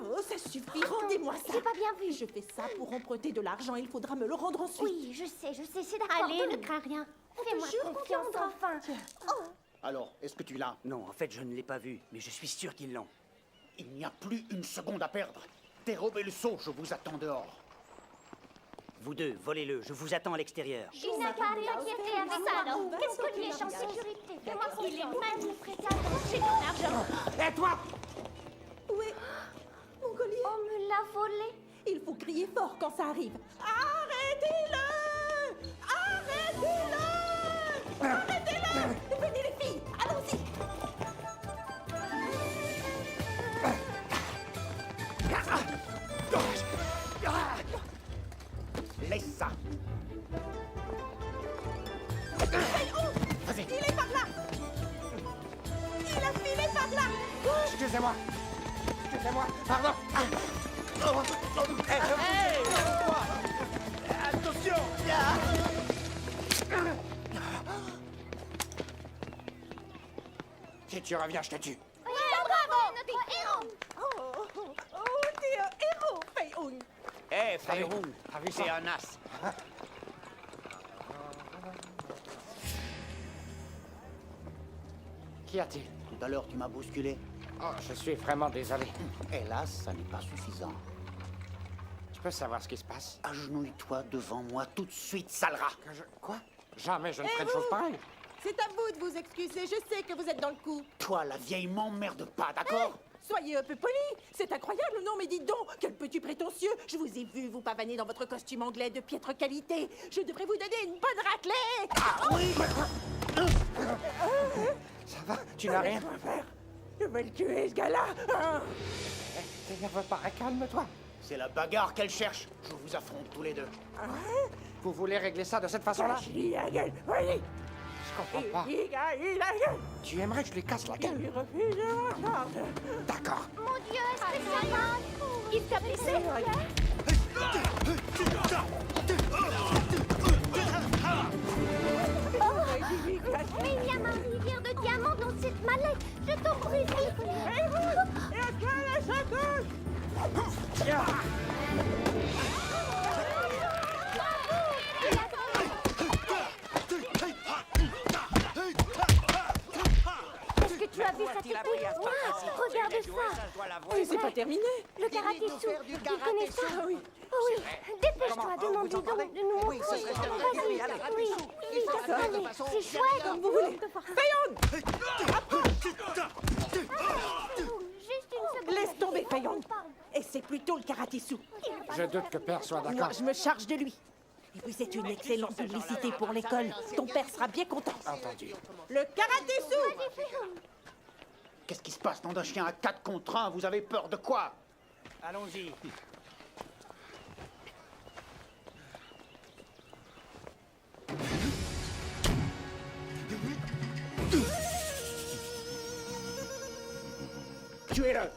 Oh, ça suffit, rendez-moi ça. J'ai pas bien vu. Je fais ça pour emprunter de l'argent, il faudra me le rendre ensuite. Oui, je sais, c'est d'accord. Allez, ne crains rien. Fais-moi jure qu'on confiance viendra. enfin. Oh, Alors, est-ce que tu l'as? Non, en fait, je ne l'ai pas vu, mais je suis sûr qu'ils l'ont. Il n'y a plus une seconde à perdre. Dérobez le seau, je vous attends dehors. Vous deux, volez-le, je vous attends à l'extérieur. il n'a pas à t'inquiéter avec ça alors. Qu'est-ce que tu es en sécurité? Fais-moi confiance. Il est magnifique. J'ai ton argent. Et toi? Où est mon collier? On me l'a volé. Il faut crier fort quand ça arrive. Arrêtez-le! Arrêtez-le! Arrêtez-le! Venez les filles, allons-y! Laisse ça. Vas-y. Il est par là! Il a filé par là! Excusez-moi. Excusez-moi. Pardon. Hey! Attention! Si tu reviens, je te tue. Bravo, notre héros. T'es un héros, Fei-Hung! Hé, Fei-Hung, T'as vu ça? c'est un as. Qu'y a-t-il? Tout à l'heure, tu m'as bousculé. Oh, je suis vraiment désolé. Hélas, ça n'est pas suffisant. Tu peux savoir ce qui se passe? Agenouille-toi devant moi tout de suite, sale rat. Quoi? Jamais je ne Et ferai de vous? choses pareilles. C'est à vous de vous excuser, je sais que vous êtes dans le coup. Toi, la vieille, m'emmerde pas, d'accord? Soyez un peu poli, c'est incroyable, non mais dites donc, quel petit prétentieux. Je vous ai vu vous pavaner dans votre costume anglais de piètre qualité. Je devrais vous donner une bonne raclée. Ah oui! Ça va? Tu n'as rien? Laisse-moi faire. Je vais le tuer, ce gars-là. T'énerve pas, calme-toi. C'est la bagarre qu'elle cherche. Je vous affronte tous les deux. Vous voulez régler ça de cette façon-là? Cache-lui la gueule, voyez. Je comprends pas. Il la gueule. Tu aimerais que je lui casse la gueule? Il refuse de m'entendre. D'accord. Mon Dieu, est-ce que ça va? Il t'a blessé? Mais il y a ma rivière de diamants dans cette mallette. Je t'en prie, Est-ce que tu as vu cette épée? Regarde ça. Oui, c'est pas terminé. Le karaté-sou, il connaît ça? Oui. Oh oui, dépêche-toi, demande-lui donc de nous montrer. Vas-y, oui, allez, c'est chouette. Comme vous voulez. Fei-Hung! Juste une seconde. Laisse tomber, Fei-Hung. Et c'est plutôt le karaté-sou. Je doute que Père soit Moi, d'accord. je me charge de lui. Et puis c'est une excellente publicité pour l'école. Ton père sera bien content. Entendu. Le karaté-sou! Qu'est-ce qui se passe, nom d'un chien à 4 contre 1? Vous avez peur de quoi? Allons-y. Tuez-le!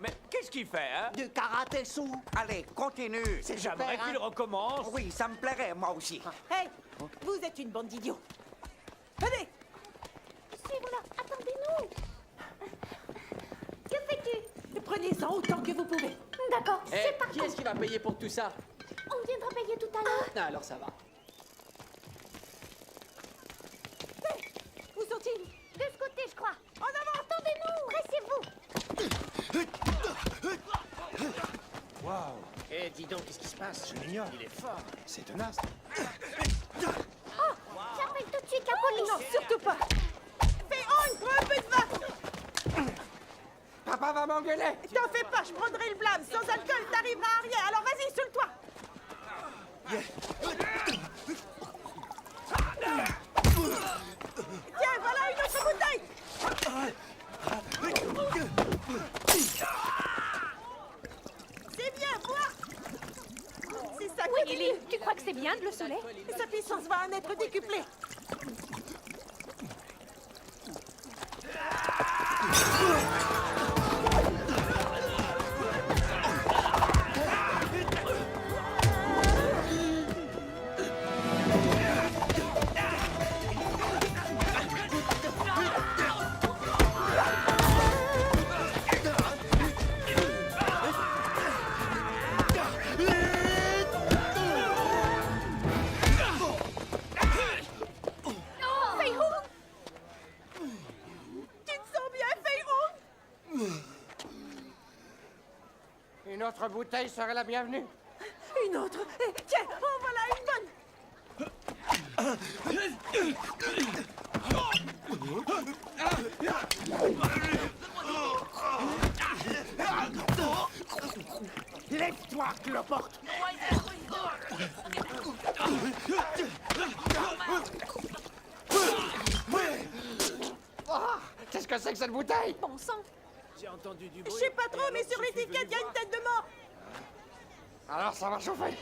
Mais qu'est-ce qu'il fait, hein? Du karaté-sou. Allez, continue. C'est J'aimerais super, qu'il hein. recommence. Oui, ça me plairait, moi aussi. Hey, vous êtes une bande d'idiots. Venez! Suivez-la, attendez-nous. Que fais-tu? Prenez-en autant que vous pouvez. D'accord, Eh, c'est parti. qui est-ce qui va payer pour tout ça? On viendra payer tout à l'heure. Ah, alors ça va. Où sont-ils? De ce côté, je crois. En avant, attendez-nous. Pressez-vous. Wow. Eh, dis donc, qu'est-ce qui se passe? Je l'ignore. Il est fort. C'est tenace. Oh, j'appelle tout de suite la police. Non, surtout pas. Fei-Hung, prends un peu de vin. Papa va m'engueuler. T'en fais pas, je prendrai le blâme. Sans alcool, t'arriveras à rien. Alors vas-y, saoule-toi. Tiens, voilà une autre bouteille. bien de le soleil. Sa puissance va en être décuplée. Une autre bouteille serait la bienvenue. Une autre. Tiens, en voilà une bonne. Lève-toi, cloporte. Qu'est-ce que c'est que cette bouteille? Bon sang. J'ai entendu du Je bruit. sais pas trop, mais sur l'étiquette, il y a une tête de mort. Alors ça va chauffer.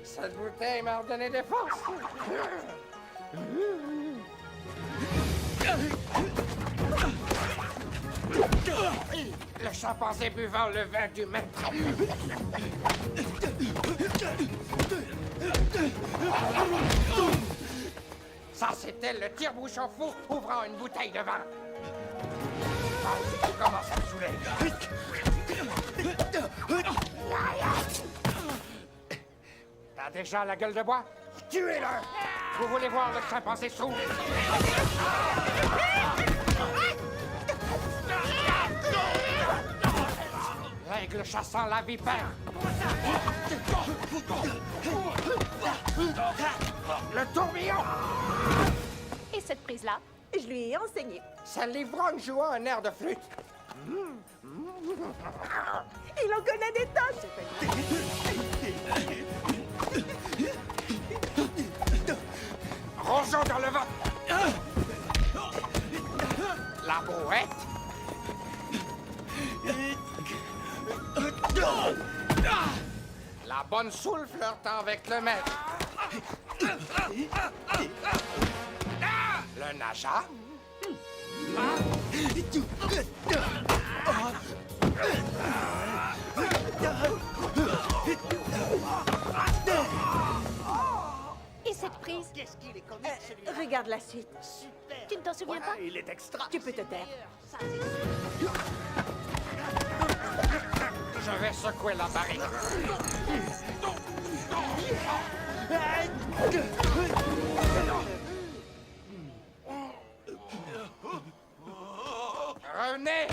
Cette bouteille m'a redonné des forces. Le chimpanzé buvant le vin du maître. Ça, c'était le tire-bouchon fou ouvrant une bouteille de vin. Ah, tu commences à me saouler. T'as déjà la gueule de bois? Tuez-le! Vous voulez voir le chimpanzé sourd? L'aigle chassant la vipère. Le tourbillon. Et cette prise-là? Je lui ai enseigné. C'est l'ivrogne jouant un air de flûte. Il en connaît des tonnes. Rangeons dans le vent. La brouette. La bonne soule flirtant avec le maître. Le naja. Et cette prise? Qu'est-ce qu'il est comique, celui-là. Regarde la suite. Tu ne t'en souviens pas? Il est extra. Tu peux te taire. Je vais secouer la barrique. Revenez!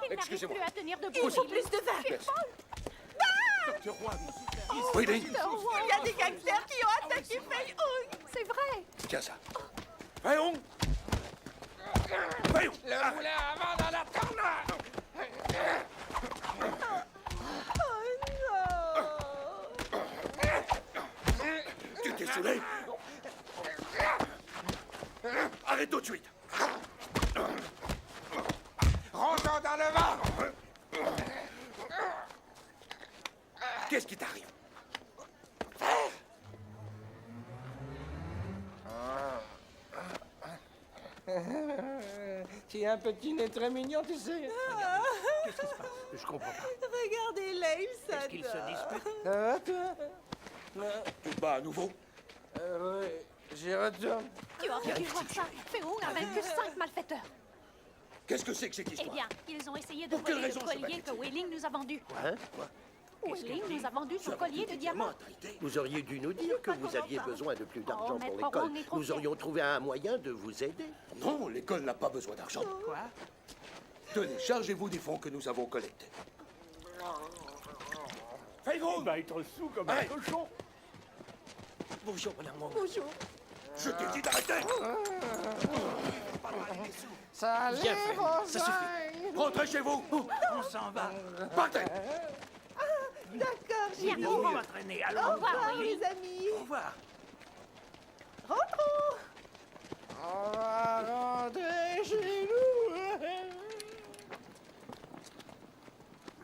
Il n'arrive plus à tenir debout. Il faut plus de vin. Tu es folle. Docteur Wang. Oui, il y a des gangsters qui ont attaqué Fei Hung. C'est vrai. Tiens ça. Voyons. Voyons. Le moulin à vent dans la tornade! Tu t'es saoulé? Arrête tout de suite. Rangeons dans le vent! Qu'est-ce qui t'arrive? Tu as un petit nez très mignon, tu sais. Qu'est-ce qui se passe? Je comprends pas. Regardez là, il s'adore. Est-ce qu'ils se disputent? Tu te bats à nouveau? Oui, j'y retourne. Tu aurais dû voir ça. Féon a vaincu 5 malfaiteurs. Qu'est-ce que c'est que cette Eh histoire? bien, ils ont essayé de Pour quelle voler le raison, collier ce que Wei-Ling nous a vendu. Quoi? Wei-Ling nous a vendu son collier de diamants. Vous auriez dû nous dire que vous aviez besoin de plus d'argent Maître pour l'école. Wang est trop Nous fier. aurions trouvé un moyen de vous aider. Non, l'école n'a pas besoin d'argent. Quoi? Tenez, chargez-vous des fonds que nous avons collectés. Fais-gros! Il va être sous comme un cochon. Bonjour, madame Wang. Bonjour. Je t'ai dit d'arrêter! Ça Bien allait, fait, vos ça suffit. œils. Rentrez chez vous! On s'en va. Partez! D'accord, j'y Bien, on va traîner. Allons, Au revoir, Wei-Ling. les amis. Au revoir. Rentrons. On va rentrer chez nous.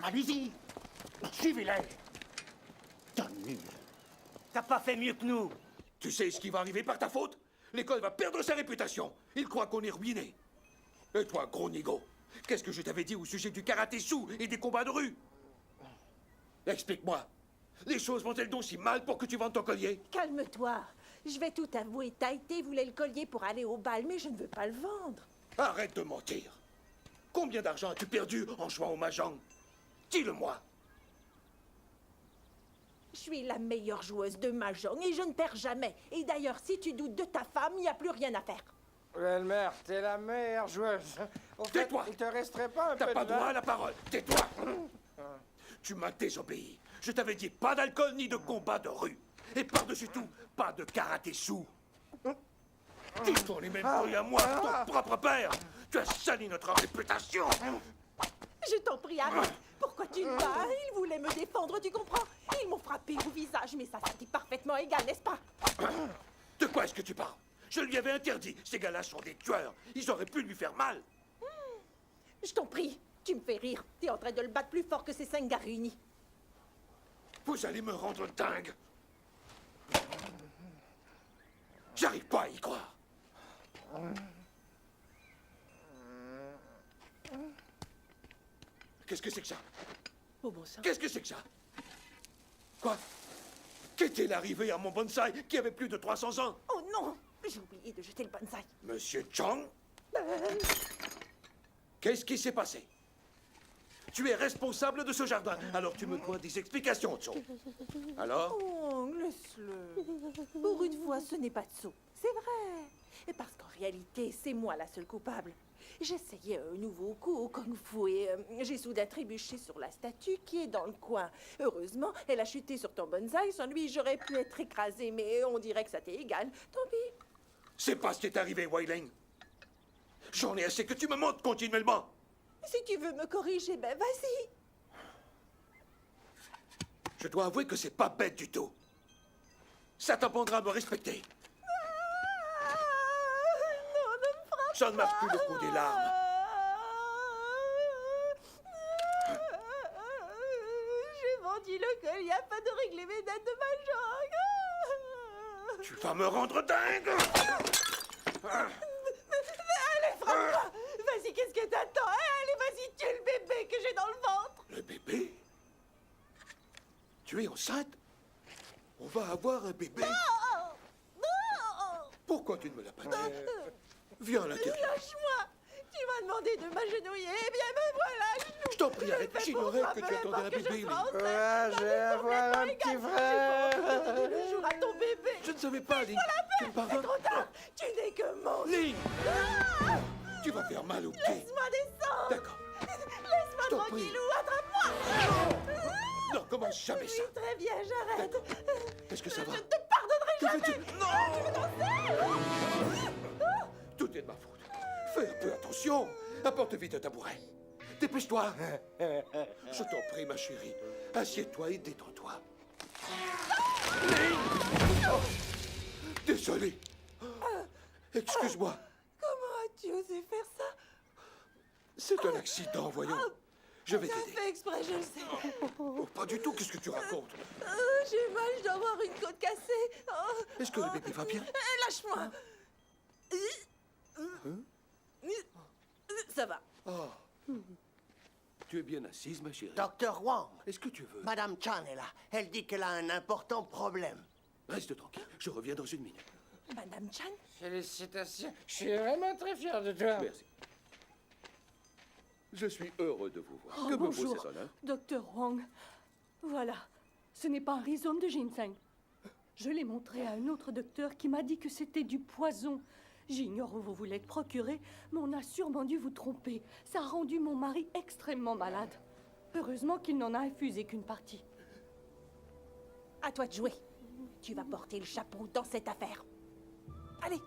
Allez-y. Suivez-les. Tonne nul. T'as pas fait mieux que nous. Tu sais ce qui va arriver par ta faute? L'école va perdre sa réputation. Ils croient qu'on est ruiné. Et toi, gros nigo, qu'est-ce que je t'avais dit au sujet du karaté sous et des combats de rue? Explique-moi. Les choses vont-elles donc si mal pour que tu vendes ton collier? Calme-toi. Je vais tout avouer. Tahiti voulait le collier pour aller au bal, mais je ne veux pas le vendre. Arrête de mentir. Combien d'argent as-tu perdu en jouant au mahjong? Dis-le-moi. Je suis la meilleure joueuse de mahjong et je ne perds jamais. Et d'ailleurs, si tu doutes de ta femme, il n'y a plus rien à faire. Belle-mère, t'es la meilleure joueuse. Tais-toi. Il te resterait pas un peu T'as de pas vin? droit à la parole. Tais-toi. Tu m'as désobéi. Je t'avais dit pas d'alcool ni de combat de rue. Et par-dessus tout, pas de karaté sous. Tu t'en es même pris à moi, ton propre père. Tu as sali notre réputation. Je t'en prie, arrête. Pourquoi tu te bats? Ils voulaient me défendre, tu comprends? Ils m'ont frappé au visage, mais ça t'est parfaitement égal, n'est-ce pas? De quoi est-ce que tu parles? Je lui avais interdit. Ces gars-là sont des tueurs. Ils auraient pu lui faire mal. Je t'en prie, tu me fais rire. T'es en train de le battre plus fort que ces 5 gars réunis. Vous allez me rendre dingue. J'arrive pas à y croire. Qu'est-ce que c'est que ça? Oh bon sang. Qu'est-ce que c'est que ça? Quoi? Qu'est-il arrivé à mon bonsaï qui avait plus de 300 ans? Oh non! J'ai oublié de jeter le bonsaï. Monsieur Chang? Qu'est-ce qui s'est passé? Tu es responsable de ce jardin, alors tu me dois des explications, Tso. Alors? Oh, laisse-le. Pour une fois, ce n'est pas Tso. C'est vrai. Et parce qu'en réalité, c'est moi la seule coupable. J'essayais un nouveau coup au kung-fu et j'ai soudain trébuché sur la statue qui est dans le coin. Heureusement, elle a chuté sur ton bonsaï. Sans lui, j'aurais pu être écrasée, mais on dirait que ça t'est égal. Tant pis. C'est pas ce qui est arrivé, Wei Ling. J'en ai assez que tu me montres continuellement. Si tu veux me corriger, ben vas-y. Je dois avouer que c'est pas bête du tout. Ça t'apprendra à me respecter. Non, ne me frappe Ça ne marche plus le coup des larmes. J'ai vendu le collier afin de régler mes dettes de mahjong. Tu vas me rendre dingue. Allez, frappe-moi. Vas-y, qu'est-ce que t'attends? Allez, vas-y, tue le bébé que j'ai dans le ventre. Le bébé? Tu es enceinte? On va avoir un bébé? Non. Pourquoi tu ne me l'as pas dit? Viens à l'intérieur. Lâche-moi. Tu m'as demandé de m'agenouiller. Eh bien, me voilà. Je t'en prie, arrête. J'ignorais que tu attendais un bébé. J'ai avoir un petit frère. Le jour à ton bébé. Je ne savais pas, Ling. Tu me C'est pardonnes? trop tard. Tu n'es que mon... Ling! Tu vas faire mal au pied. Laisse-moi descendre. D'accord. Laisse-moi Je t'en prie. tranquillou. Attrape-moi. Ne recommence jamais ça. Oui, très bien, j'arrête. Est-ce que ça va? Je ne te pardonnerai Que jamais. fais-tu? Non! Tu veux danser? Tout est de ma faute. Fais un peu attention. Apporte vite un tabouret. Dépêche-toi. Je t'en prie, ma chérie. Assieds-toi et détends-toi. Ling! Désolé. Excuse-moi. Comment as-tu osé faire ça? C'est un accident, voyons. Je vais T'as t'aider. fait exprès, je le sais. Oh, pas du tout. Qu'est-ce que tu racontes? J'ai mal, je dois avoir une côte cassée. Est-ce que le bébé va bien? Lâche-moi. Ça va. Oh. Tu es bien assise, ma chérie. Docteur Wang, Est-ce que tu veux? Madame Chan est là. Elle dit qu'elle a un important problème. Reste tranquille. Je reviens dans une minute. Madame Chan? Félicitations. Je suis vraiment très fier de toi. Merci. Je suis heureux de vous voir. Oh, Que me bonjour, vaut ces honneurs? Docteur Wang. Voilà, ce n'est pas un rhizome de ginseng. Je l'ai montré à un autre docteur qui m'a dit que c'était du poison. J'ignore où vous voulez le procurer, mais on a sûrement dû vous tromper. Ça a rendu mon mari extrêmement malade. Heureusement qu'il n'en a infusé qu'une partie. À toi de jouer. Tu vas porter le chapeau dans cette affaire. Allez.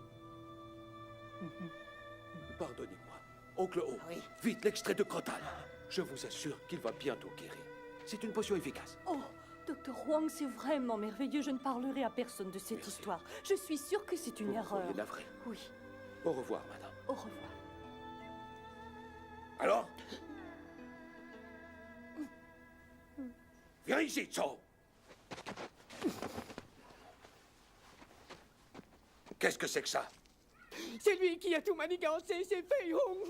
Pardonnez-moi. Oncle O, vite l'extrait de Crotal. Je vous assure qu'il va bientôt guérir. C'est une potion efficace. Oh, Docteur Wang, c'est vraiment merveilleux. Je ne parlerai à personne de cette histoire. Je suis sûre que c'est une erreur. Soyez navré. Oui. Au revoir, madame. Au revoir. Alors? Viens ici, Cho. Qu'est-ce que c'est que ça? C'est lui qui a tout manigancé, c'est Fei Hung.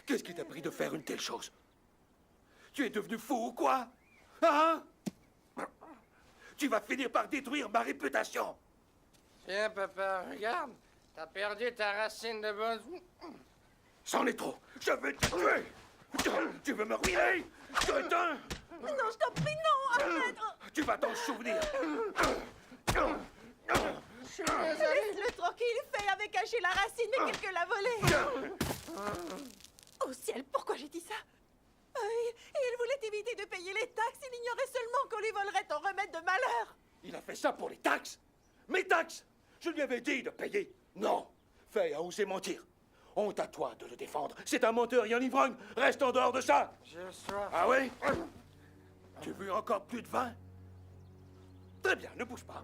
Qu'est-ce qui t'a pris de faire une telle chose? Tu es devenu fou ou quoi? Hein? Tu vas finir par détruire ma réputation. Tiens, papa, regarde. T'as perdu ta racine de bonne... C'en est trop. Je vais te tuer. Tu veux me ruiner? Crétin! Non, je t'en prie, non, arrête. Tu vas t'en souvenir. Laisse-le tranquille, Fei avait caché la racine, mais quelqu'un l'a volée. Oh ciel, pourquoi j'ai dit ça? Il voulait éviter de payer les taxes. Il ignorait seulement qu'on lui volerait en remède de malheur. Il a fait ça pour les taxes. Mes taxes! Je lui avais dit de payer. Non. Fei a osé mentir. Honte à toi de le défendre. C'est un menteur et un ivrogne. Reste en dehors de ça. J'ai soif. Ah oui? Tu veux encore plus de vin? Très bien, ne bouge pas.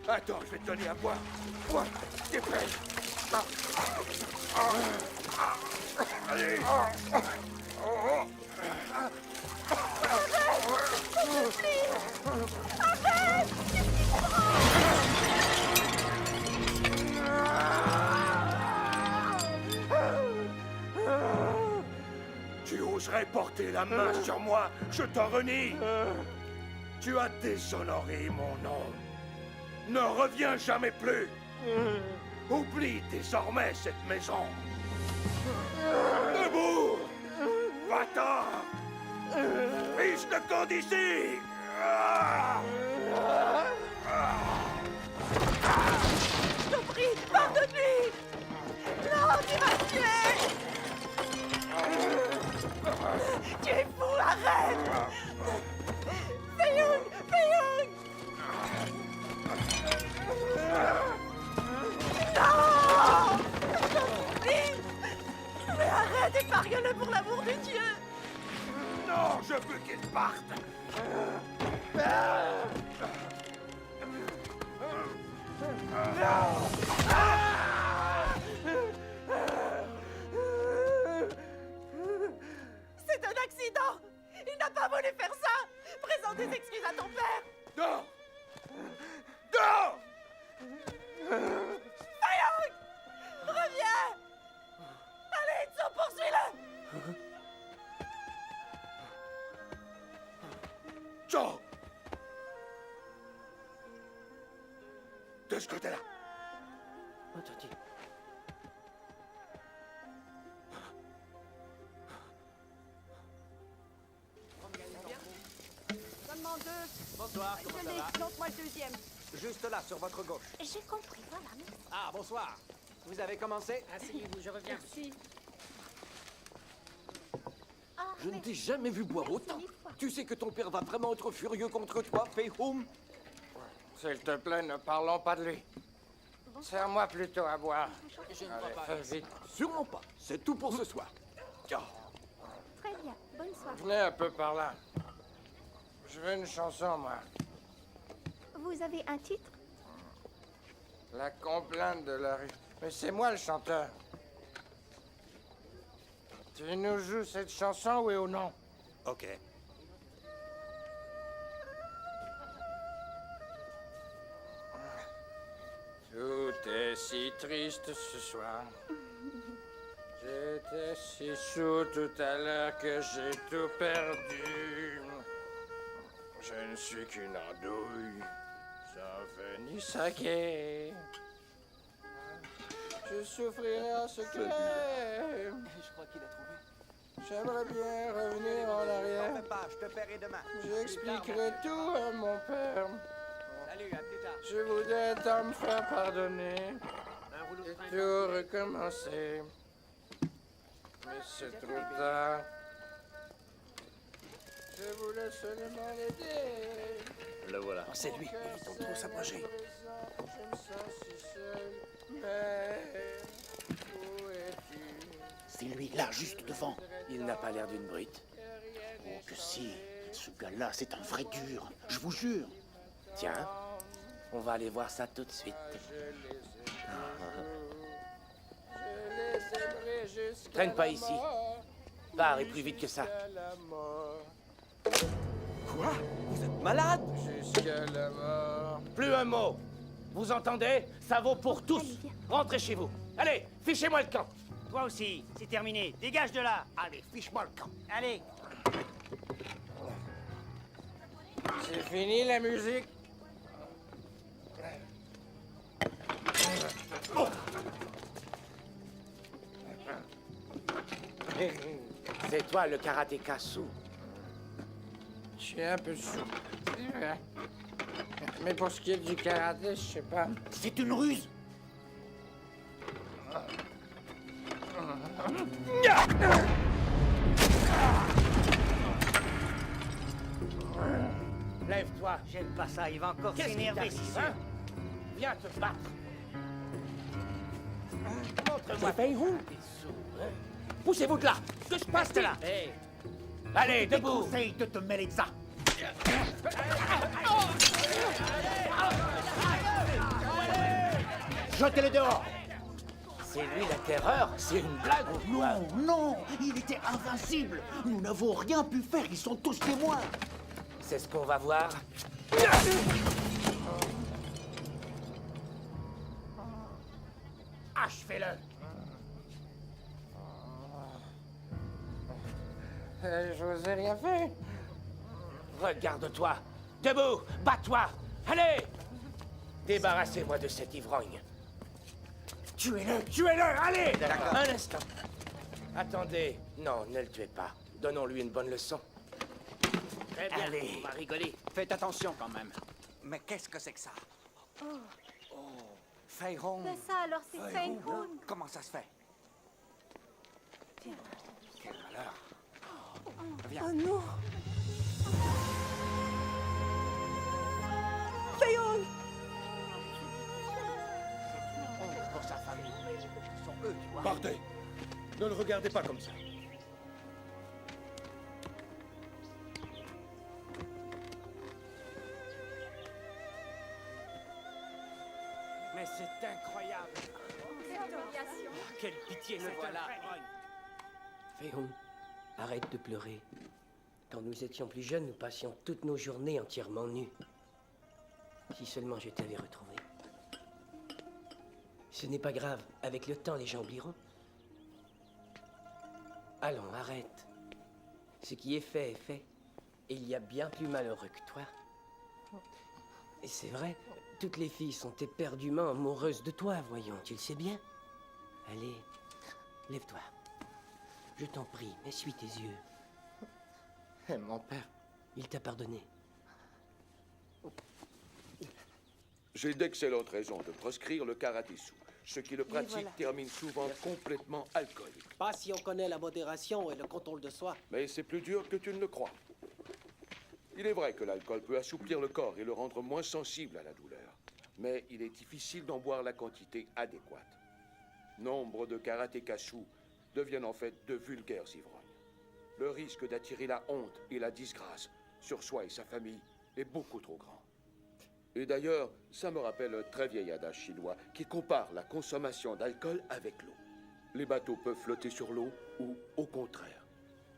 Attends, je vais te donner à boire. Bois, t'es prêt? Allez! Tu oserais porter la main sur moi, je t'en renie. Tu as déshonoré mon nom. Ne reviens jamais plus. Oublie désormais cette maison. Debout! Va-t'en! Fils de camp d'ici! Je t'en prie, pardonne-lui. Non, tu vas me tuer. Tu es fou, arrête. Fei Hung, Fei Hung. Non! Je t'en prie. Mais arrête, épargne-le pour l'amour de Dieu. Non, je veux qu'il parte. C'est un accident. Il n'a pas voulu faire ça. Présente des excuses à ton père. Non! Non! Fei Hung, reviens. Allez, Tso, poursuis-le. Joe! De ce côté-là. Entendu. Seulement deux. Bonsoir, comment ça va? Lance-moi le deuxième. Juste là, sur votre gauche. J'ai compris, voilà. Ah, bonsoir. Vous avez commencé? Asseyez-vous, je reviens. Merci. Je ne t'ai jamais vu boire autant. Tu sais que ton père va vraiment être furieux contre toi, Fei Hung? S'il te plaît, ne parlons pas de lui. Serre-moi plutôt à boire. Je ne Allez, crois pas. fais vite. Sûrement pas. C'est tout pour ce soir. Très bien, bonne soirée. Venez un peu par là. Je veux une chanson, moi. Vous avez un titre? La complainte de la rue. Mais c'est moi le chanteur. Tu nous joues cette chanson, oui ou non? Ok. Tout est si triste ce soir. J'étais si sous tout à l'heure que j'ai tout perdu. Je ne suis qu'une andouille, sans feu ni saké. Je souffrirai en secret. Je crois qu'il a trouvé. J'aimerais bien revenir en arrière. T'en fais pas, je te paierai demain. J'expliquerai tout à mon père. Salut, à plus tard. Je voudrais tant me faire pardonner et tout recommencer. Mais c'est trop tard. Je voulais seulement l'aider. Le voilà. C'est lui, il est en train de s'approcher. Je me sens si seul. Mais où es-tu? C'est lui, là, juste devant. Il n'a pas l'air d'une brute. Oh, que si. Ce gars-là, c'est un vrai dur. Je vous jure. Tiens, on va aller voir ça tout de suite. Traîne pas ici. Pars et plus vite que ça. Quoi? Vous êtes malade? Jusqu'à la mort. Plus un mot. Vous entendez? Ça vaut pour tous. Rentrez chez vous. Allez, fichez-moi le camp. Toi aussi, c'est terminé. Dégage de là. Allez, fiche-moi le camp. Allez. C'est fini la musique? C'est toi le karatéka sous. Je suis un peu sous. C'est vrai. Mais pour ce qui est du karaté, je sais pas. C'est une ruse. Lève-toi. J'aime pas ça, il va encore Qu'est-ce qui s'énerver, t'arrive, c'est sûr. hein? Viens te battre. Montre-moi. C'est Fei Hung. Poussez-vous de là. Que je passe de là. Allez, Je te debout. conseille de te mêler de ça. Jetez-le dehors. C'est lui la terreur. C'est une blague ou quoi? Non, non, il était invincible. Nous n'avons rien pu faire, ils sont tous témoins. C'est ce qu'on va voir. Achevez-le. Je vous ai rien fait. Regarde-toi. Debout. Bats-toi. Allez. Débarrassez-moi de cet ivrogne. Tuez-le. Tuez-le. Allez. Un instant. Attendez. Non, ne le tuez pas. Donnons-lui une bonne leçon. Très bien. Allez. On va rigoler. Faites attention quand même. Mais qu'est-ce que c'est que ça? Oh. Fei Hung. C'est ça, alors c'est Fei Hung. Comment ça se fait? Quel malheur. Viens. Oh non. Fei Hung. Pour sa famille. Ce sont eux, tu vois. Partez. Ne le regardez pas comme ça. Mais c'est incroyable. Quelle pitié, ce voilà. Fei Hung, arrête de pleurer. Quand nous étions plus jeunes, nous passions toutes nos journées entièrement nus. Si seulement je t'avais retrouvé. Ce n'est pas grave. Avec le temps, les gens oublieront. Allons, arrête. Ce qui est fait est fait. Et il y a bien plus malheureux que toi. Et c'est vrai, toutes les filles sont éperdument amoureuses de toi, voyons. Tu le sais bien. Allez, lève-toi. Je t'en prie, essuie tes yeux. Et mon père. Il t'a pardonné. J'ai d'excellentes raisons de proscrire le karaté-sou. Ceux qui le pratiquent terminent souvent complètement alcooliques. Pas si on connaît la modération et le contrôle de soi. Mais c'est plus dur que tu ne le crois. Il est vrai que l'alcool peut assouplir le corps et le rendre moins sensible à la douleur. Mais il est difficile d'en boire la quantité adéquate. Nombre de karatéka-sous deviennent en fait de vulgaires ivrognes. Le risque d'attirer la honte et la disgrâce sur soi et sa famille est beaucoup trop grand. Et d'ailleurs, ça me rappelle un très vieil adage chinois qui compare la consommation d'alcool avec l'eau. Les bateaux peuvent flotter sur l'eau ou, au contraire,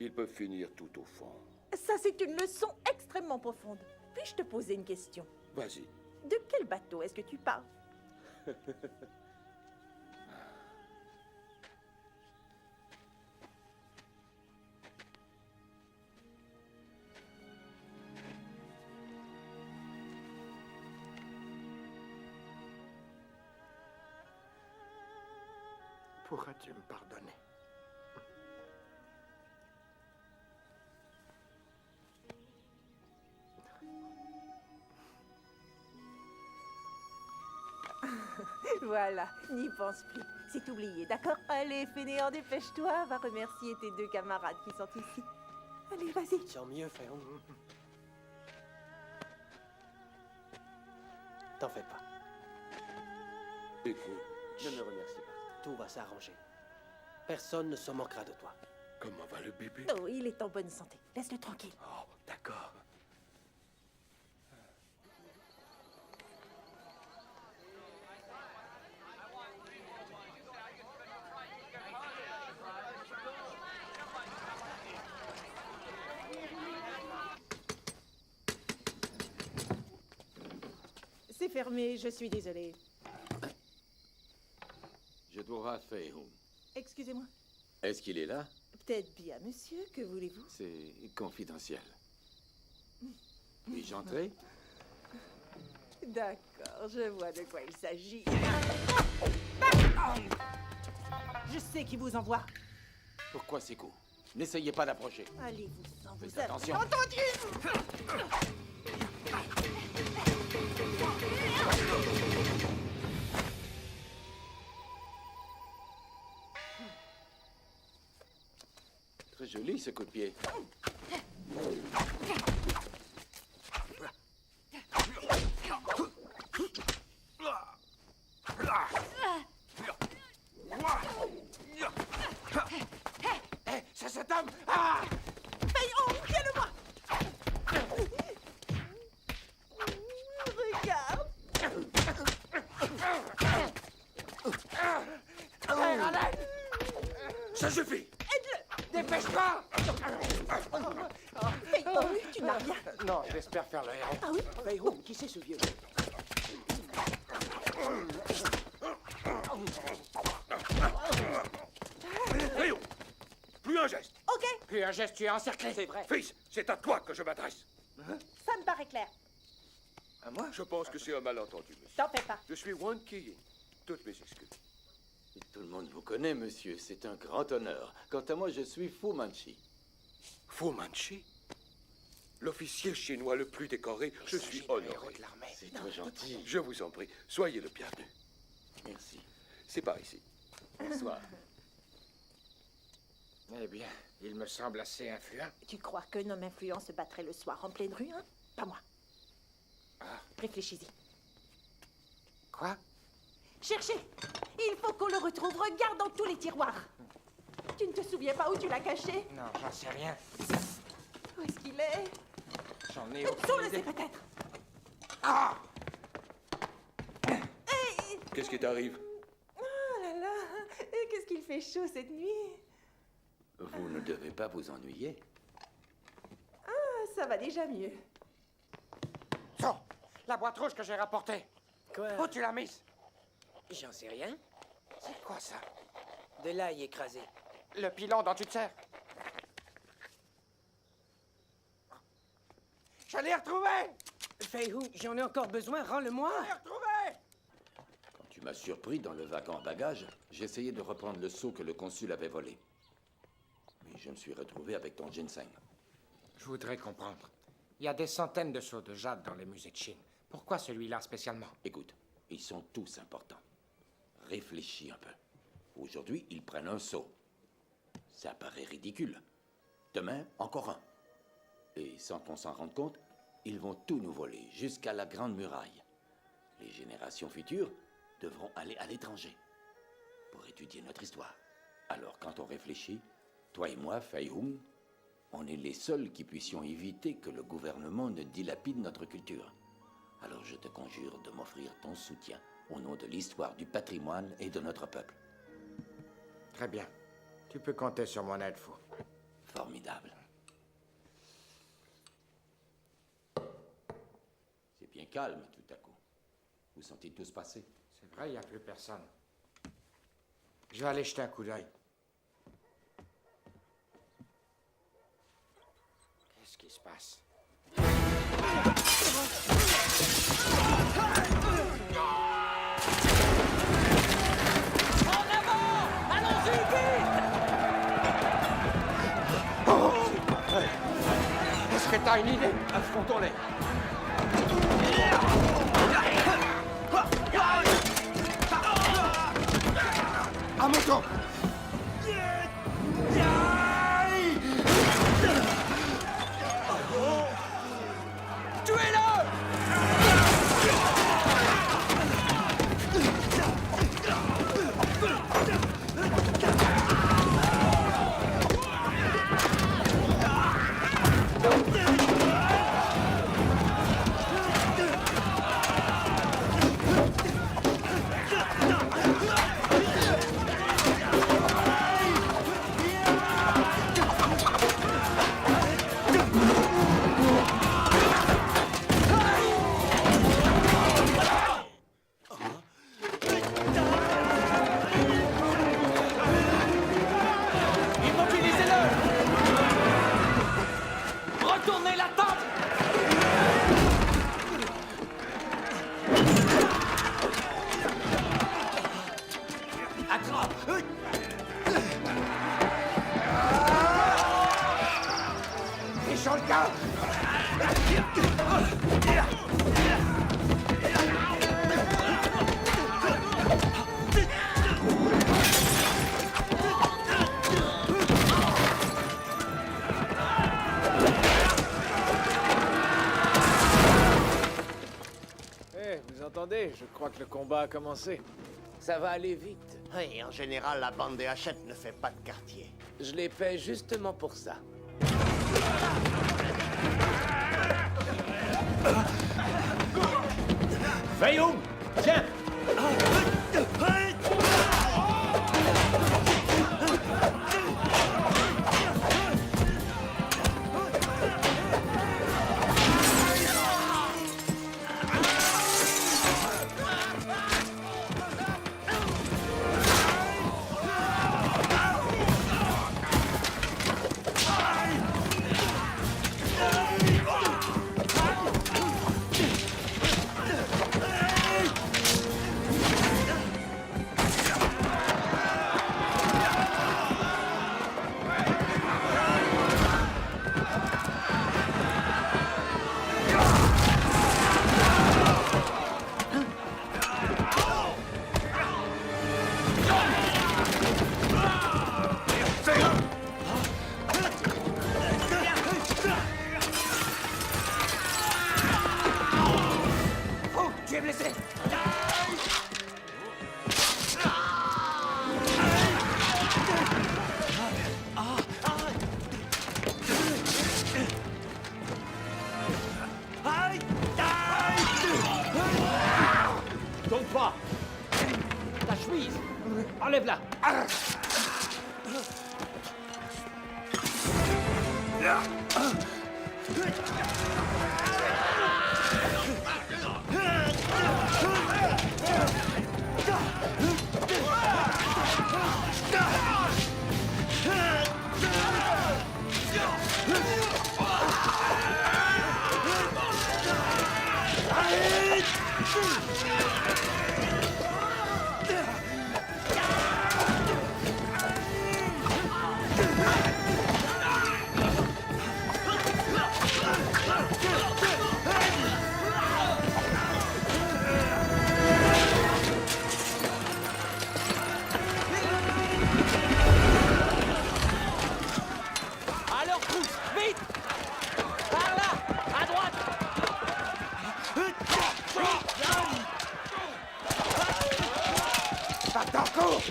ils peuvent finir tout au fond. Ça, c'est une leçon extrêmement profonde. Puis-je te poser une question? Vas-y. De quel bateau est-ce que tu parles? Pourras-tu me pardonner? Voilà, n'y pense plus. C'est oublié, d'accord? Allez, fainéant, dépêche-toi. Va remercier tes deux camarades qui sont ici. Allez, vas-y. Tant mieux, Fei Hung. T'en fais pas. Écoute, Ne me remercie pas. Tout va s'arranger. Personne ne se moquera de toi. comment va le bébé? Oh, il est en bonne santé. Laisse-le tranquille. Oh, d'accord. C'est fermé, je suis désolée. Je dois faire. Excusez-moi. Est-ce qu'il est là? Peut-être bien, monsieur. Que voulez-vous? C'est confidentiel. Puis-je entrer? D'accord, je vois de quoi il s'agit. Je sais qui vous envoie. Pourquoi ces coups? N'essayez pas d'approcher. Allez-vous-en, vous Faites avez attention. entendu? Très joli ce coup de pied. Hé, c'est cet homme! Ah! Fei-Hung, tiens-le-moi! Regarde! Hé, arrête! Ça suffit! Aide-le! Dépêche-toi! Fei-Hung, tu n'as rien. Non, j'espère faire le héros. Ah oui? Fei-Hung, qui c'est ce vieux? Léon, plus un geste. Ok, Plus un geste, tu es encerclé. C'est vrai. Fils, c'est à toi que je m'adresse. ça me paraît clair. À moi? Je pense que c'est un malentendu, monsieur. T'en fais pas. Je suis Wan Ki. Toutes mes excuses. Tout le monde vous connaît, monsieur. C'est un grand honneur. Quant à moi, je suis Fu Manchu. Fu Manchu? L'officier chinois le plus décoré, je suis honoré. C'est trop gentil. Je vous en prie, soyez le bienvenu. Merci. C'est par ici. Bonsoir. Eh bien, il me semble assez influent. Tu crois qu'un homme influent se battrait le soir en pleine rue, hein? Pas moi. Réfléchis-y. Quoi? Cherchez! Il faut qu'on le retrouve. Regarde dans tous les tiroirs. Tu ne te souviens pas où tu l'as caché? Non, j'en sais rien. Où est-ce qu'il est? J'en ai Sous aucune le idée. sait peut-être. Ah! Qu'est-ce qui t'arrive? Oh là là! Qu'est-ce qu'il fait chaud cette nuit? Vous ne devez pas vous ennuyer. Ah, ça va déjà mieux. So, la boîte rouge que j'ai rapportée. Quoi? Où tu l'as mise? J'en sais rien. C'est quoi ça? De l'ail écrasé. Le pilon dont tu te sers. Je l'ai retrouvé! Fei-Hung, j'en ai encore besoin, rends-le-moi! Je l'ai retrouvé! Quand tu m'as surpris dans le wagon à bagages, j'essayais de reprendre le seau que le consul avait volé. Mais je me suis retrouvé avec ton ginseng. Je voudrais comprendre. Il y a des centaines de seaux de jade dans les musées de Chine. Pourquoi celui-là spécialement? Écoute, ils sont tous importants. Réfléchis un peu. Aujourd'hui, ils prennent un seau. Ça paraît ridicule. Demain, encore un. Et sans qu'on s'en rende compte, ils vont tout nous voler, jusqu'à la Grande Muraille. Les générations futures devront aller à l'étranger pour étudier notre histoire. Alors, quand on réfléchit, toi et moi, Fei-Hung, on est les seuls qui puissions éviter que le gouvernement ne dilapide notre culture. Alors je te conjure de m'offrir ton soutien au nom de l'histoire du patrimoine et de notre peuple. Très bien. Tu peux compter sur mon aide, Fou. Formidable. C'est bien calme tout à coup. Vous sentez tous passer? C'est vrai, il n'y a plus personne. Je vais aller jeter un coup d'œil. Qu'est-ce qui se passe? En avant! Allons-y, vite! Est-ce que t'as une idée? Affrontons-les. À mon tour! Tuez-le! Vous entendez? Je crois que le combat a commencé. Ça va aller vite. Oui, en général, la bande des Hachette ne fait pas de quartier. Je les paie justement pour ça. Fayoum, tiens! Tombe pas! Ta chemise! Enlève-la! Alors pousse, vite! Par là, à droite! Pas-t'en-cours!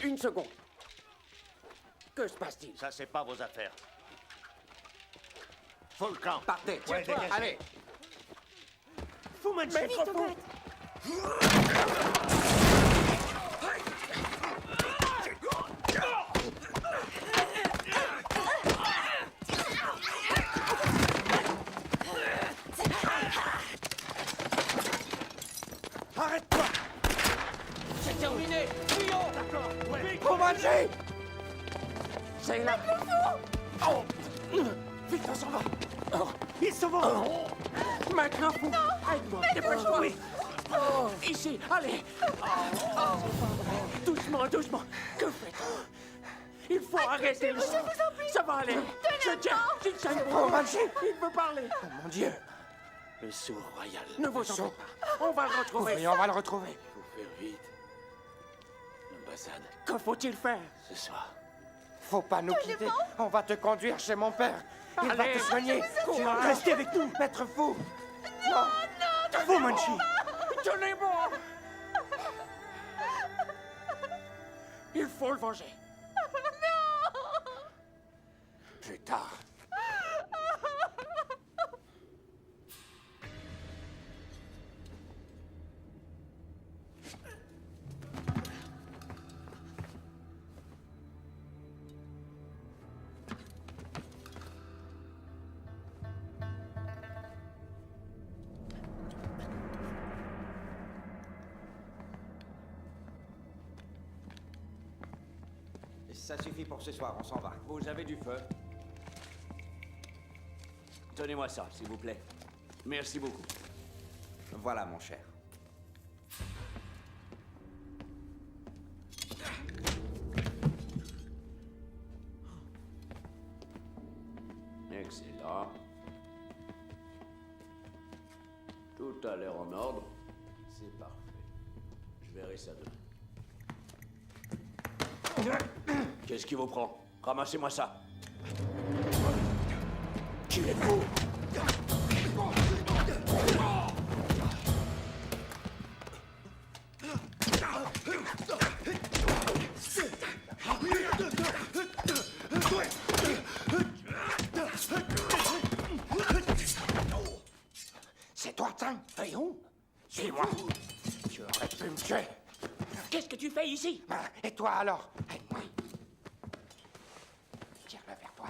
Une seconde. Que se passe-t-il? Ça, c'est pas vos affaires. Faut le camp. Partez, Ouais, tiens-toi, dégagez. allez! Faut m'en Mais trop fou! Arrête-toi! C'est terminé! Fuyons! D'accord, ouais. Comanche! C'est là! Oh! Vite, on s'en va! Oh. Ils s'en vont! Maintenant, fou! Aide-moi! Dépêche-toi! Oui! Ici, allez! Doucement, doucement! Que faites-vous? Il faut arrêter le sang! Ça va aller! Je tiens! Comanche! Il veut parler! Oh mon Dieu! Le sourd royal. Ne vous en faites pas! On va le retrouver! Oui, on va le retrouver. Faut faire vite. L'ambassade. Que faut-il faire? Ce soir. Faut pas nous quitter. On va te conduire chez mon père. Il va Allez, te soigner. courage. Restez avec nous, maître fou. Non, Fou Manchi. Tenez-moi. Il faut le venger. Non. Plus tard. Ça suffit pour ce soir, on s'en va. Vous avez du feu? Donnez-moi ça, s'il vous plaît. Merci beaucoup. Voilà, mon cher. en ordre? C'est parfait. Je verrai ça demain. Qu'est-ce qui vous prend? Ramassez-moi ça. Qui êtes-vous? C'est toi, Tsang? Voyons. Suis-moi. Tu aurais pu me tuer. Qu'est-ce que tu fais ici? Et toi alors? Aide-moi. Tire-le vers toi.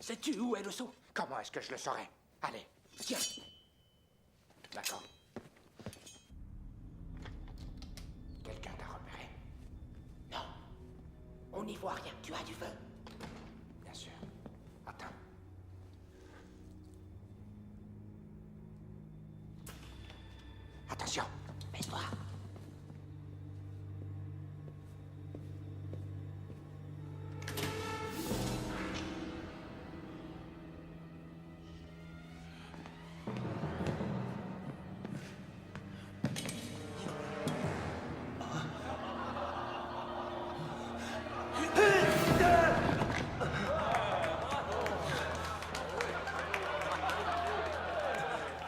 Sais-tu où est le seau? Comment est-ce que je le saurais? Allez, tiens. D'accord. Quelqu'un t'a repéré? Non. On n'y voit rien. Tu as du feu. Bien sûr. Attends. Attention. Mets-toi.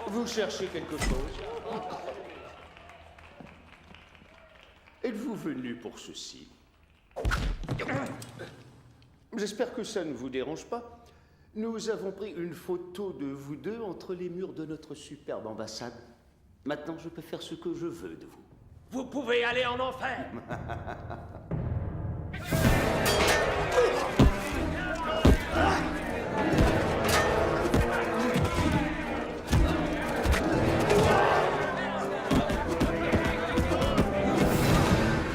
Vous cherchez quelque chose? Êtes-vous venu pour ceci? J'espère que ça ne vous dérange pas. Nous avons pris une photo de vous deux entre les murs de notre superbe ambassade. Maintenant, je peux faire ce que je veux de vous. Vous pouvez aller en enfer.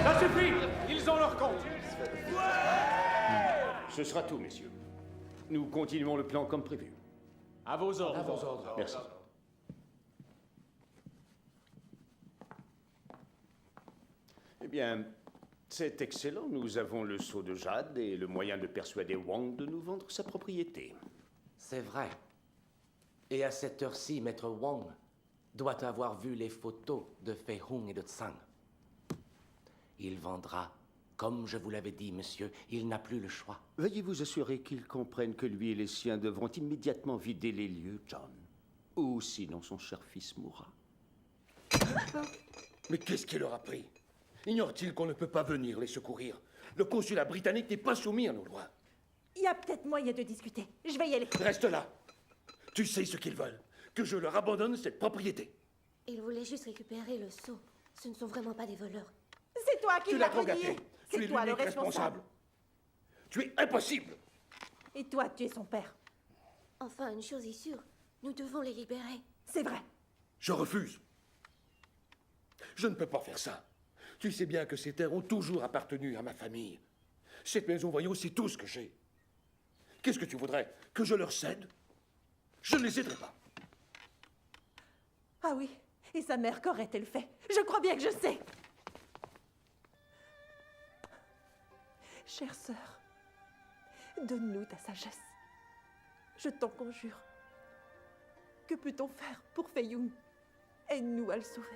Ça suffit! Ils ont leur compte. Ce sera tout, messieurs. Nous continuons le plan comme prévu. À vos ordres. À vos ordres. Merci. Eh bien, c'est excellent. Nous avons le sceau de jade et le moyen de persuader Wang de nous vendre sa propriété. C'est vrai. Et à cette heure-ci, Maître Wang doit avoir vu les photos de Fei Hung et de Tsang. Il vendra. Comme je vous l'avais dit, monsieur, il n'a plus le choix. Veuillez vous assurer qu'ils comprennent que lui et les siens devront immédiatement vider les lieux, John. Ou sinon son cher fils mourra. Mais qu'est-ce qui leur a pris? Ignore-t-il qu'on ne peut pas venir les secourir? Le consulat britannique n'est pas soumis à nos lois. Il y a peut-être moyen de discuter. Je vais y aller. Reste là. Tu sais ce qu'ils veulent. Que je leur abandonne cette propriété. Ils voulaient juste récupérer le seau. Ce ne sont vraiment pas des voleurs. C'est toi qui Tu l'as l'as trop renié. gâté. Tu C'est es toi le l'unique responsable. Tu es impossible. Et toi, tu es son père. Enfin, une chose est sûre. Nous devons les libérer. C'est vrai. Je refuse. Je ne peux pas faire ça. Tu sais bien que ces terres ont toujours appartenu à ma famille. Cette maison, voyons, c'est tout ce que j'ai. Qu'est-ce que tu voudrais? Que je leur cède? Je ne les aiderai pas. Ah oui. Et sa mère, qu'aurait-elle fait? Je crois bien que je sais. Chère sœur, donne-nous ta sagesse. Je t'en conjure. Que peut-on faire pour Fei Hung? Aide-nous à le sauver.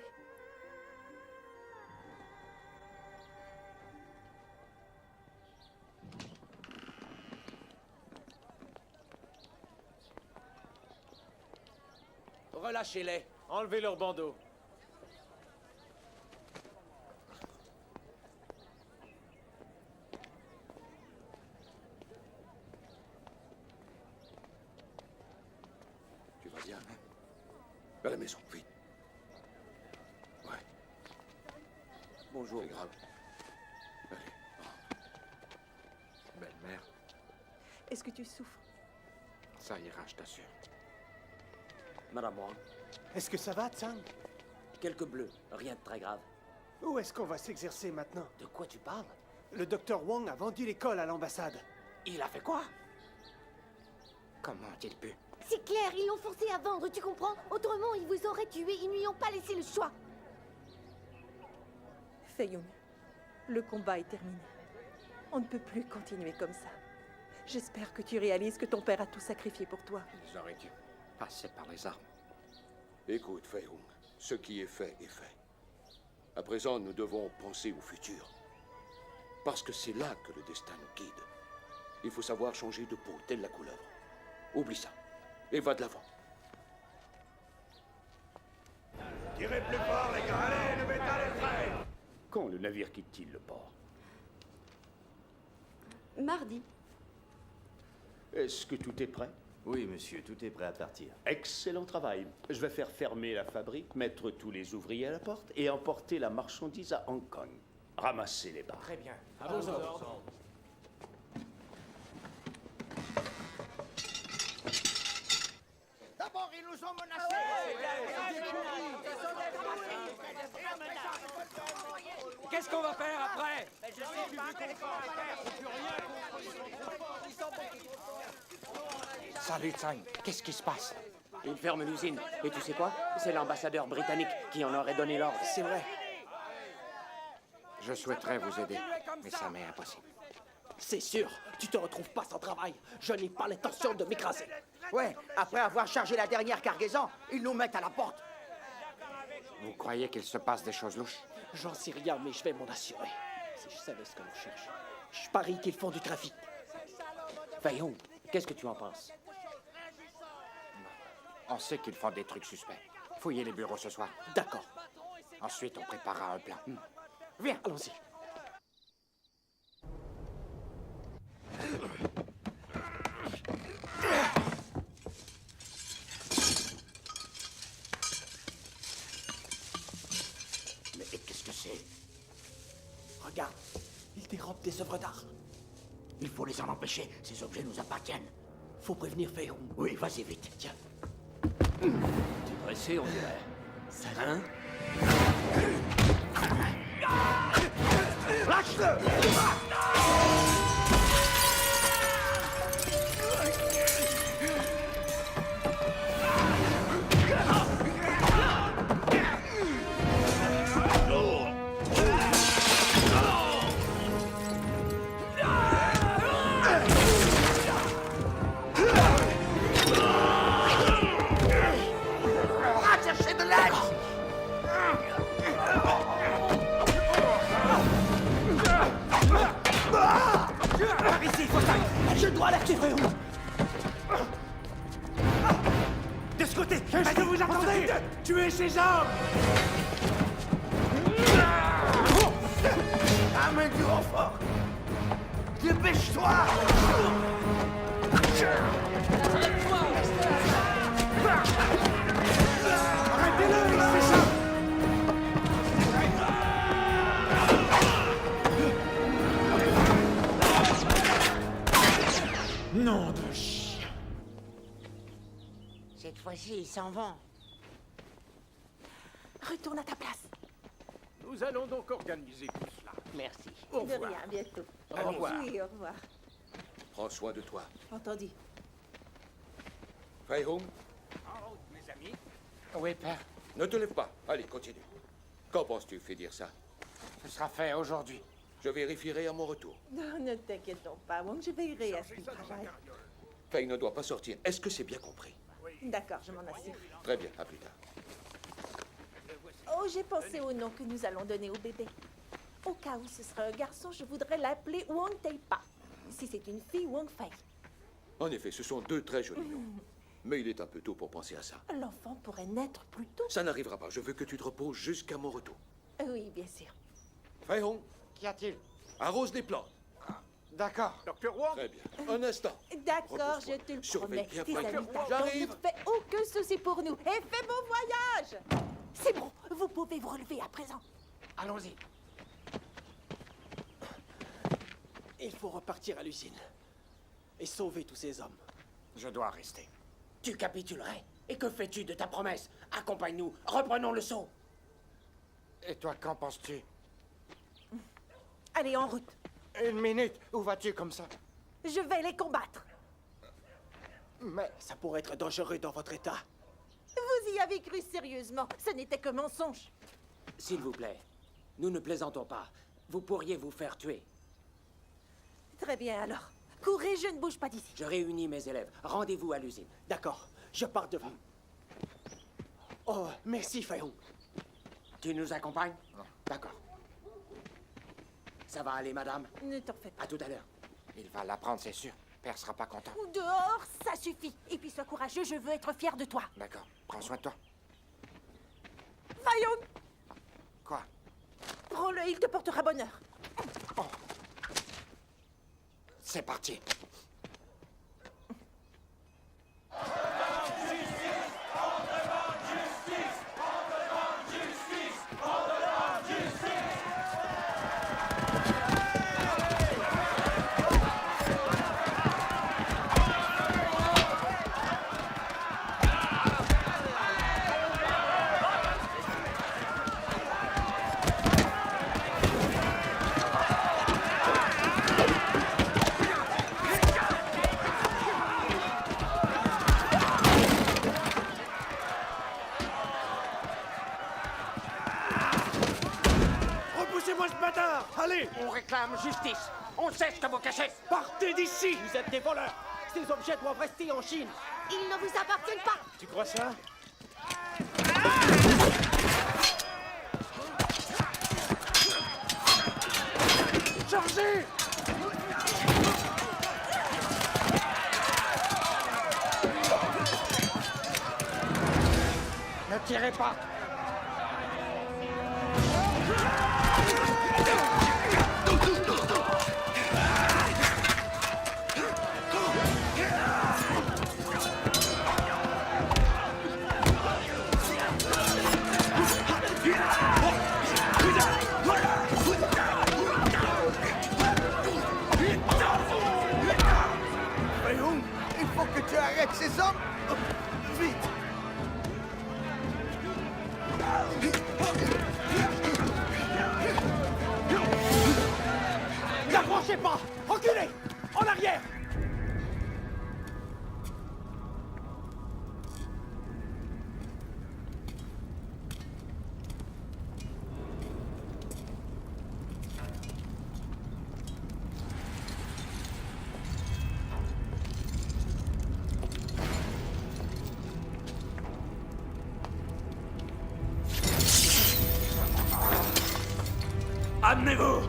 Relâchez-les. Enlevez leurs bandeaux. Tu vas bien, hein? À la maison, vite. Ouais. Bonjour. C'est grave. Allez. Belle-mère, Est-ce que tu souffres? ça ira, je t'assure. Madame Wang, Est-ce que ça va, Tsang? quelques bleus, rien de très grave. Où est-ce qu'on va s'exercer maintenant? De quoi tu parles? Le docteur Wang a vendu l'école à l'ambassade. Il a fait quoi? Comment a-t-il pu? C'est clair, ils l'ont forcé à vendre, tu comprends? Autrement, ils vous auraient tué, ils ne lui ont pas laissé le choix. Fei Hung, le combat est terminé. On ne peut plus continuer comme ça. J'espère que tu réalises que ton père a tout sacrifié pour toi. Ils auraient dû passer par les armes. Écoute, Fei Hung, ce qui est fait est fait. À présent, nous devons penser au futur. Parce que c'est là que le destin nous guide. Il faut savoir changer de peau, telle la couleuvre. Oublie ça. Et va de l'avant. Tirez plus fort, les gars. Allez, le métal est prêt. Quand le navire quitte-t-il le port? Mardi. Est-ce que tout est prêt? Oui, monsieur, tout est prêt à partir. Excellent travail. Je vais faire fermer la fabrique, mettre tous les ouvriers à la porte et emporter la marchandise à Hong Kong. Ramasser les barres. Très bien. À vos ordres. D'abord, ils nous ont menacés. Qu'est-ce qu'on va faire après? Salut, Tsang. Qu'est-ce qui se passe? Ils ferment l'usine. Et tu sais quoi? C'est l'ambassadeur britannique qui en aurait donné l'ordre. C'est vrai. Je souhaiterais vous aider, mais ça m'est impossible. C'est sûr, tu te retrouves pas sans travail. Je n'ai pas l'intention de m'écraser. Ouais, après avoir chargé la dernière cargaison, ils nous mettent à la porte. Vous croyez qu'il se passe des choses louches? J'en sais rien, mais je vais m'en assurer. Si je savais ce que l'on cherche. Je parie qu'ils font du trafic. Fei Hung, qu'est-ce que tu en penses? On sait qu'ils font des trucs suspects. Fouillez les bureaux ce soir. D'accord. Ensuite, on préparera un plan. Viens, allons-y. Mais qu'est-ce que c'est? Regarde, ils dérobent des œuvres d'art. Il faut les en empêcher. Ces objets nous appartiennent. Faut prévenir Fei Hung. Oui, vas-y vite. Tiens. T'es pressé, on dirait. Hein? Lâche-le! Je dois alerter Fei Hung. De ce côté! Qu'est-ce que vous attendez? Tuez ces hommes! Amène du renfort! Dépêche-toi! Arrêtez-le, il s'échappe! Nom de chien! Cette fois-ci, ils s'en vont. Retourne à ta place. Nous allons donc organiser tout cela. Merci. Au De revoir. rien, à bientôt. Au revoir. Oui, au revoir. Prends soin de toi. Entendu. Fei Hung, En route, mes amis. Oui, père. ne te lève pas. Allez, continue. Qu'en penses-tu, fais dire ça? Ce sera fait aujourd'hui. Je vérifierai à mon retour. Non, ne t'inquiétons pas, Wong, je veillerai à ce qu'il travaille. Fei ne doit pas sortir. Est-ce que c'est bien compris? D'accord, je m'en assure. Très bien, à plus tard. Oh, j'ai pensé au nom que nous allons donner au bébé. Au cas où ce serait un garçon, je voudrais l'appeler Wong Teipa. Si c'est une fille, Wong Fei. En effet, ce sont deux très jolis noms. Mais il est un peu tôt pour penser à ça. L'enfant pourrait naître plus tôt. Ça n'arrivera pas. Je veux que tu te reposes jusqu'à mon retour. Oui, bien sûr. Fei Hung, Qu'y a-t-il? arrose les plantes. D'accord. Docteur Wong. Très bien. Un instant. D'accord, je te le Surveille promets. bien, Tes Frank. amis t'attendent, J'arrive. ne te fais aucun souci pour nous. Et fais bon voyage. C'est bon, vous pouvez vous relever à présent. Allons-y. Il faut repartir à l'usine. Et sauver tous ces hommes. Je dois rester. Tu capitulerais? Et que fais-tu de ta promesse? Accompagne-nous. Reprenons le saut. Et toi, qu'en penses-tu? Allez, en route. Une minute. Où vas-tu comme ça? Je vais les combattre. Mais ça pourrait être dangereux dans votre état. Vous y avez cru sérieusement. Ce n'était que mensonge. S'il vous plaît, nous ne plaisantons pas. Vous pourriez vous faire tuer. Très bien, alors. Courez, je ne bouge pas d'ici. Je réunis mes élèves. Rendez-vous à l'usine. D'accord, je pars devant. Oh, merci, Fayon. Tu nous accompagnes? D'accord. Ça va aller, madame? Ne t'en fais pas. À tout à l'heure. Il va l'apprendre, c'est sûr. Père sera pas content. Ou dehors, ça suffit. Et puis sois courageux, je veux être fier de toi. D'accord. Prends soin de toi. Fayon, Quoi? prends-le, il te portera bonheur. C'est parti. Repoussez-moi ce bâtard! Allez! On réclame justice. On sait ce que vous cachez. Partez d'ici! Vous êtes des voleurs. Ces objets doivent rester en Chine. Ils ne vous appartiennent pas. Tu crois ça? Chargez! Ne tirez pas. Fayon, il faut que tu arrêtes ces hommes! Vite! N'approchez pas! Reculez! En arrière! Amenez-vous!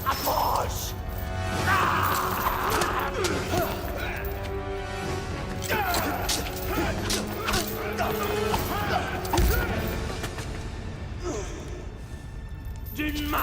Approche! D'une main!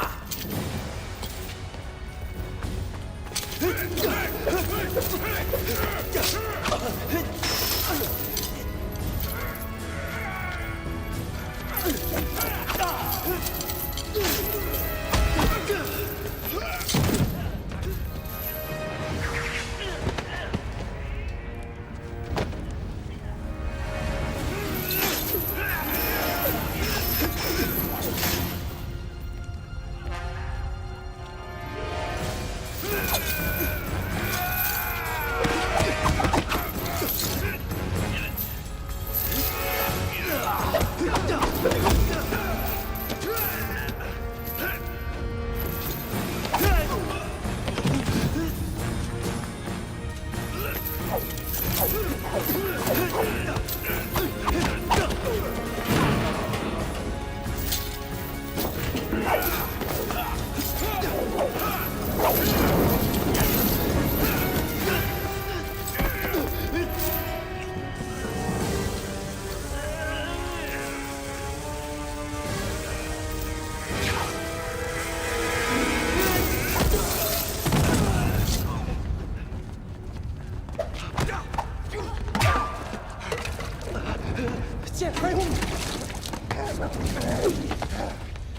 Tiens, Fayon!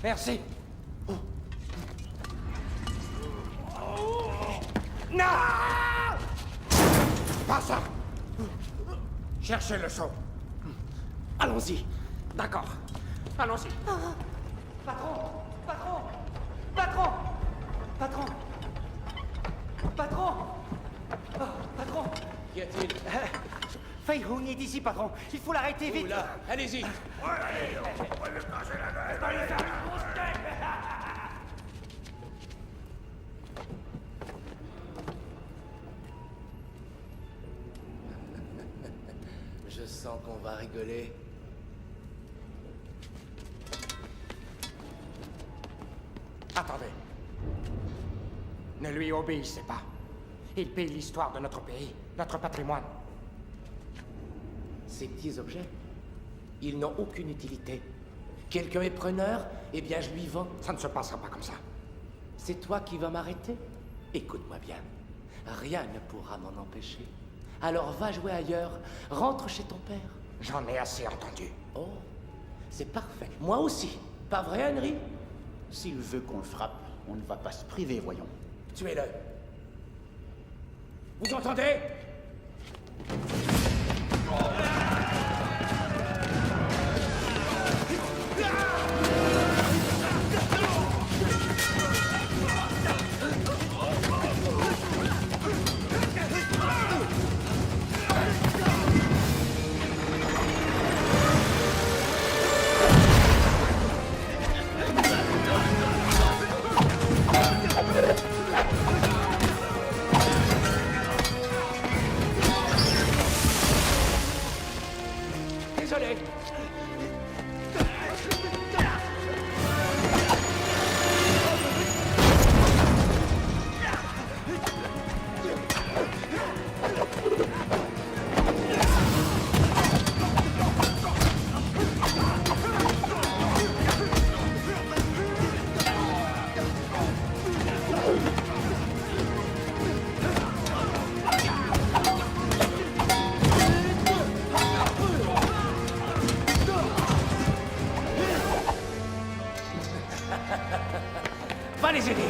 Merci. Non! Pas ça! Cherchez le saut. Allons-y. D'accord. Allons-y. Patron! Patron! Patron! Patron! Patron! Oh, patron! Qu'y a-t-il? Fei Hung est ici, patron. Il faut l'arrêter vite. Oula, allez-y. Ouais, allez, on va lui casser la gueule. sens qu'on va rigoler. Attendez. Ne lui obéissez pas. Il paye l'histoire de notre pays, notre patrimoine. Ces petits objets, ils n'ont aucune utilité. Quelqu'un est preneur, eh bien je lui vends. Ça ne se passera pas comme ça. C'est toi qui vas m'arrêter? Écoute-moi bien. Rien ne pourra m'en empêcher. Alors va jouer ailleurs. Rentre chez ton père. J'en ai assez entendu. Oh, c'est parfait. Moi aussi. Pas vrai, Henry? S'il veut qu'on le frappe, on ne va pas se priver, voyons. Tuez-le. Vous entendez? Désolé. Va les aider.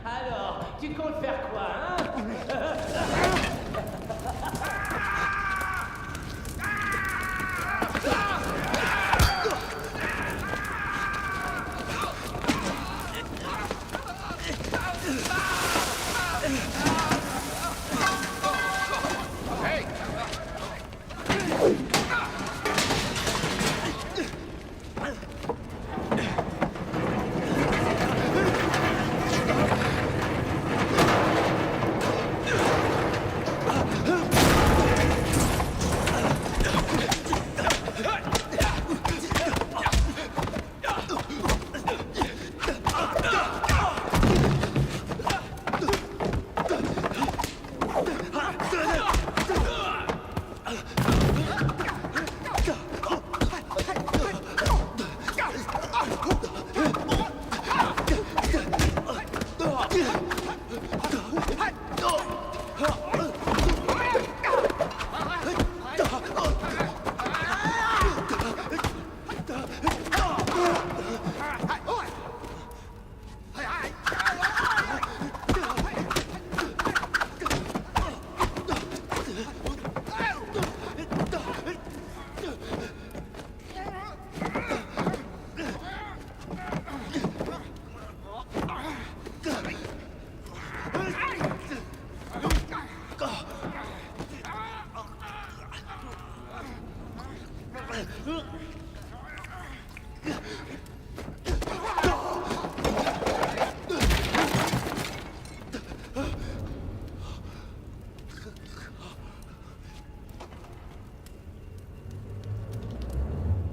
Alors, tu comptes faire quoi, hein?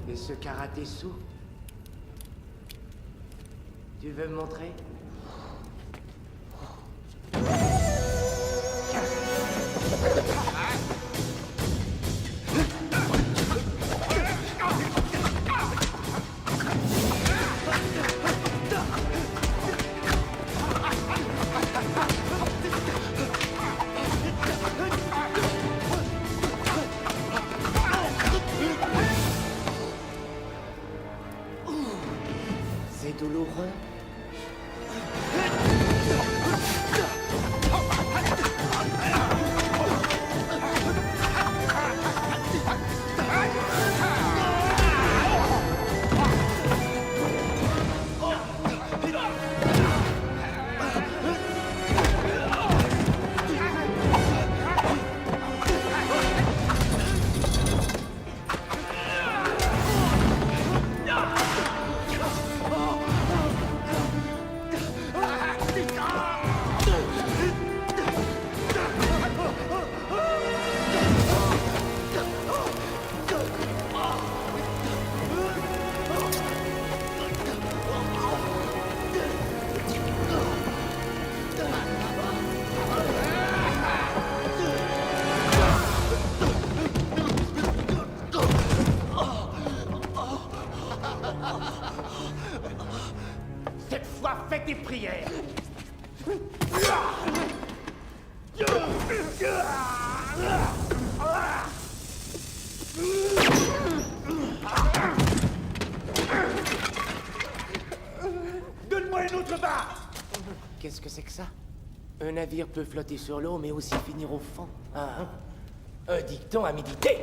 Et ce karaté-sou, tu veux me montrer? C'est douloureux. fait tes prières. Donne-moi une autre barre. Qu'est-ce que c'est que ça? Un navire peut flotter sur l'eau, mais aussi finir au fond. Ah, hein? Un dicton à méditer.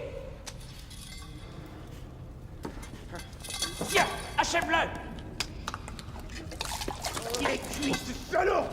Tiens, achève-le! Il est cuit, ce salaud!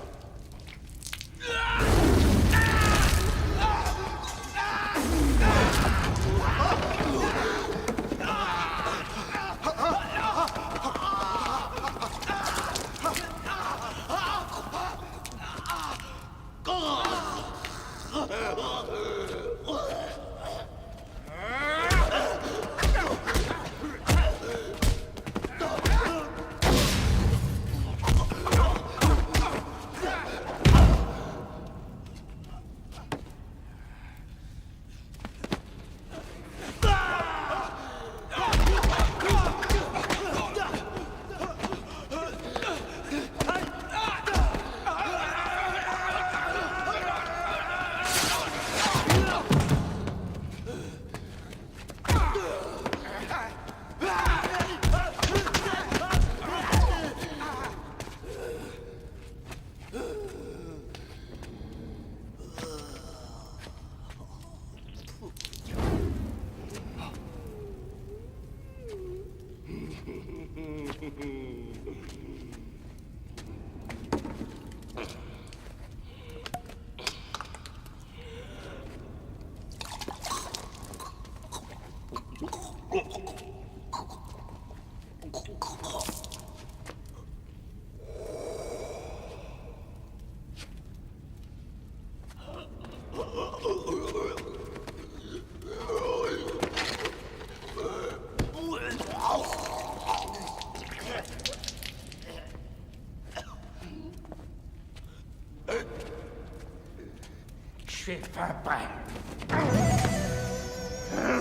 J'ai faim, prêt.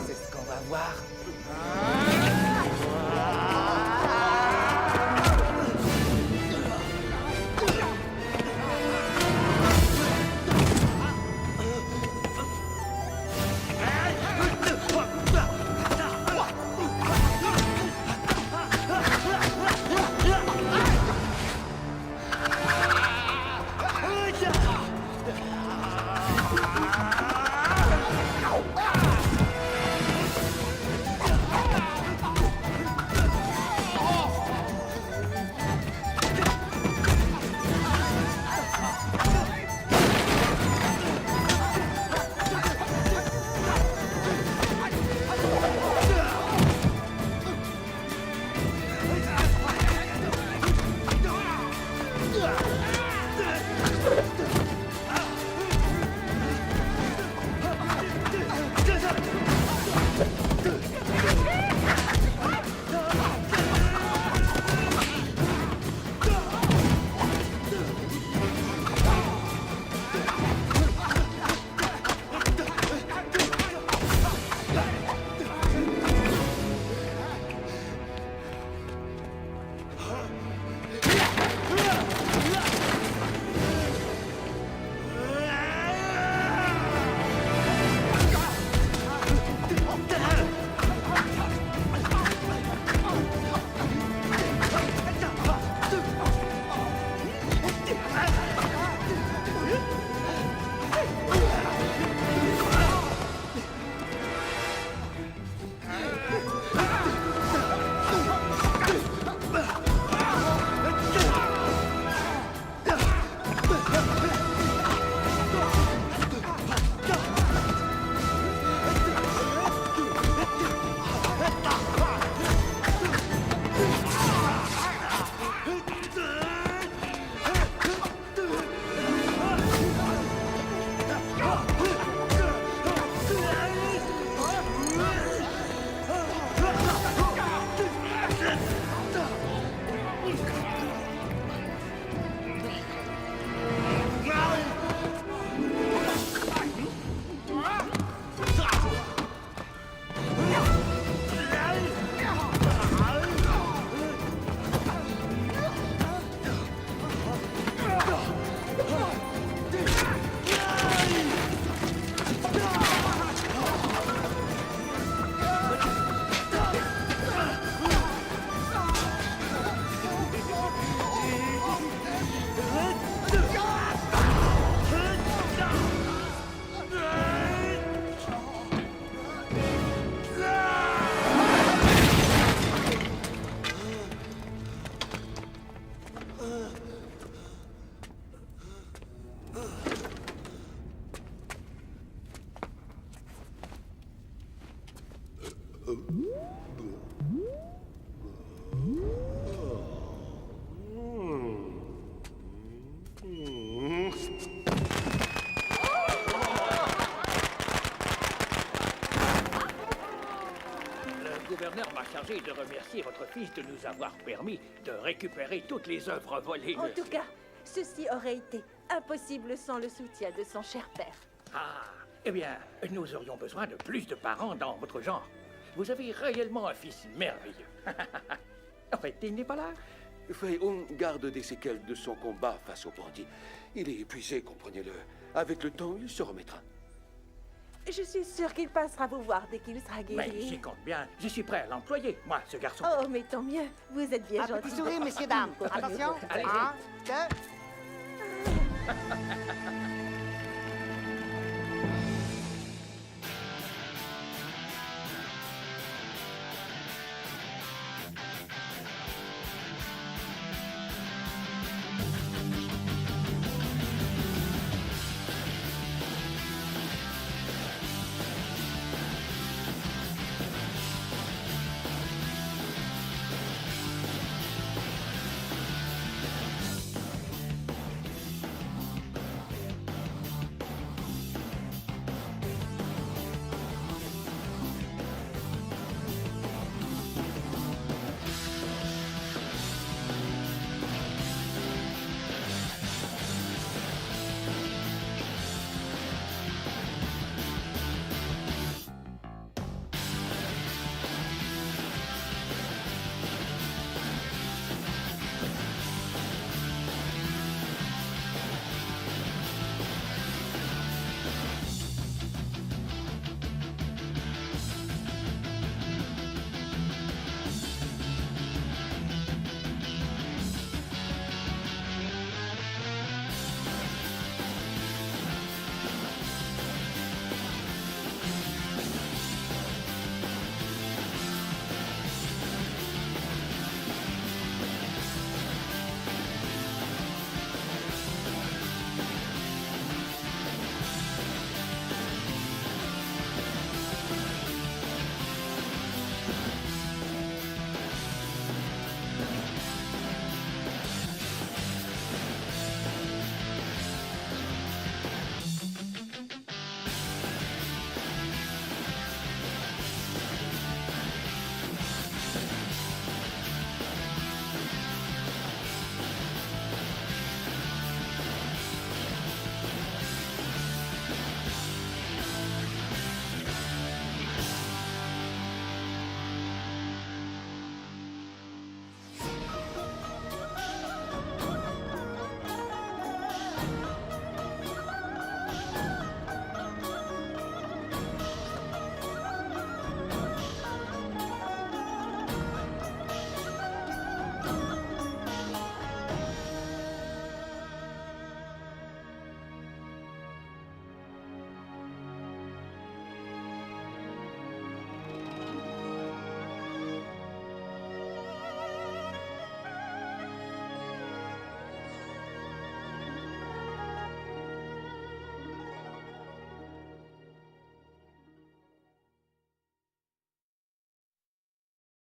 C'est ce qu'on va voir. m'a chargé de remercier votre fils de nous avoir permis de récupérer toutes les œuvres volées. En tout cas, ceci aurait été impossible sans le soutien de son cher père. Ah, eh bien, nous aurions besoin de plus de parents dans votre genre. Vous avez réellement un fils merveilleux. En fait, il n'est pas là. On garde des séquelles de son combat face aux bandits. Il est épuisé, comprenez-le. Avec le temps, il se remettra. Je suis sûre qu'il passera vous voir dès qu'il sera guéri. Mais j'y compte bien. Je suis prêt à l'employer, moi, ce garçon. Oh, mais tant mieux. Vous êtes bien Un gentil. petit sourire, messieurs, dames. Attention. Allez-y. 1, 2...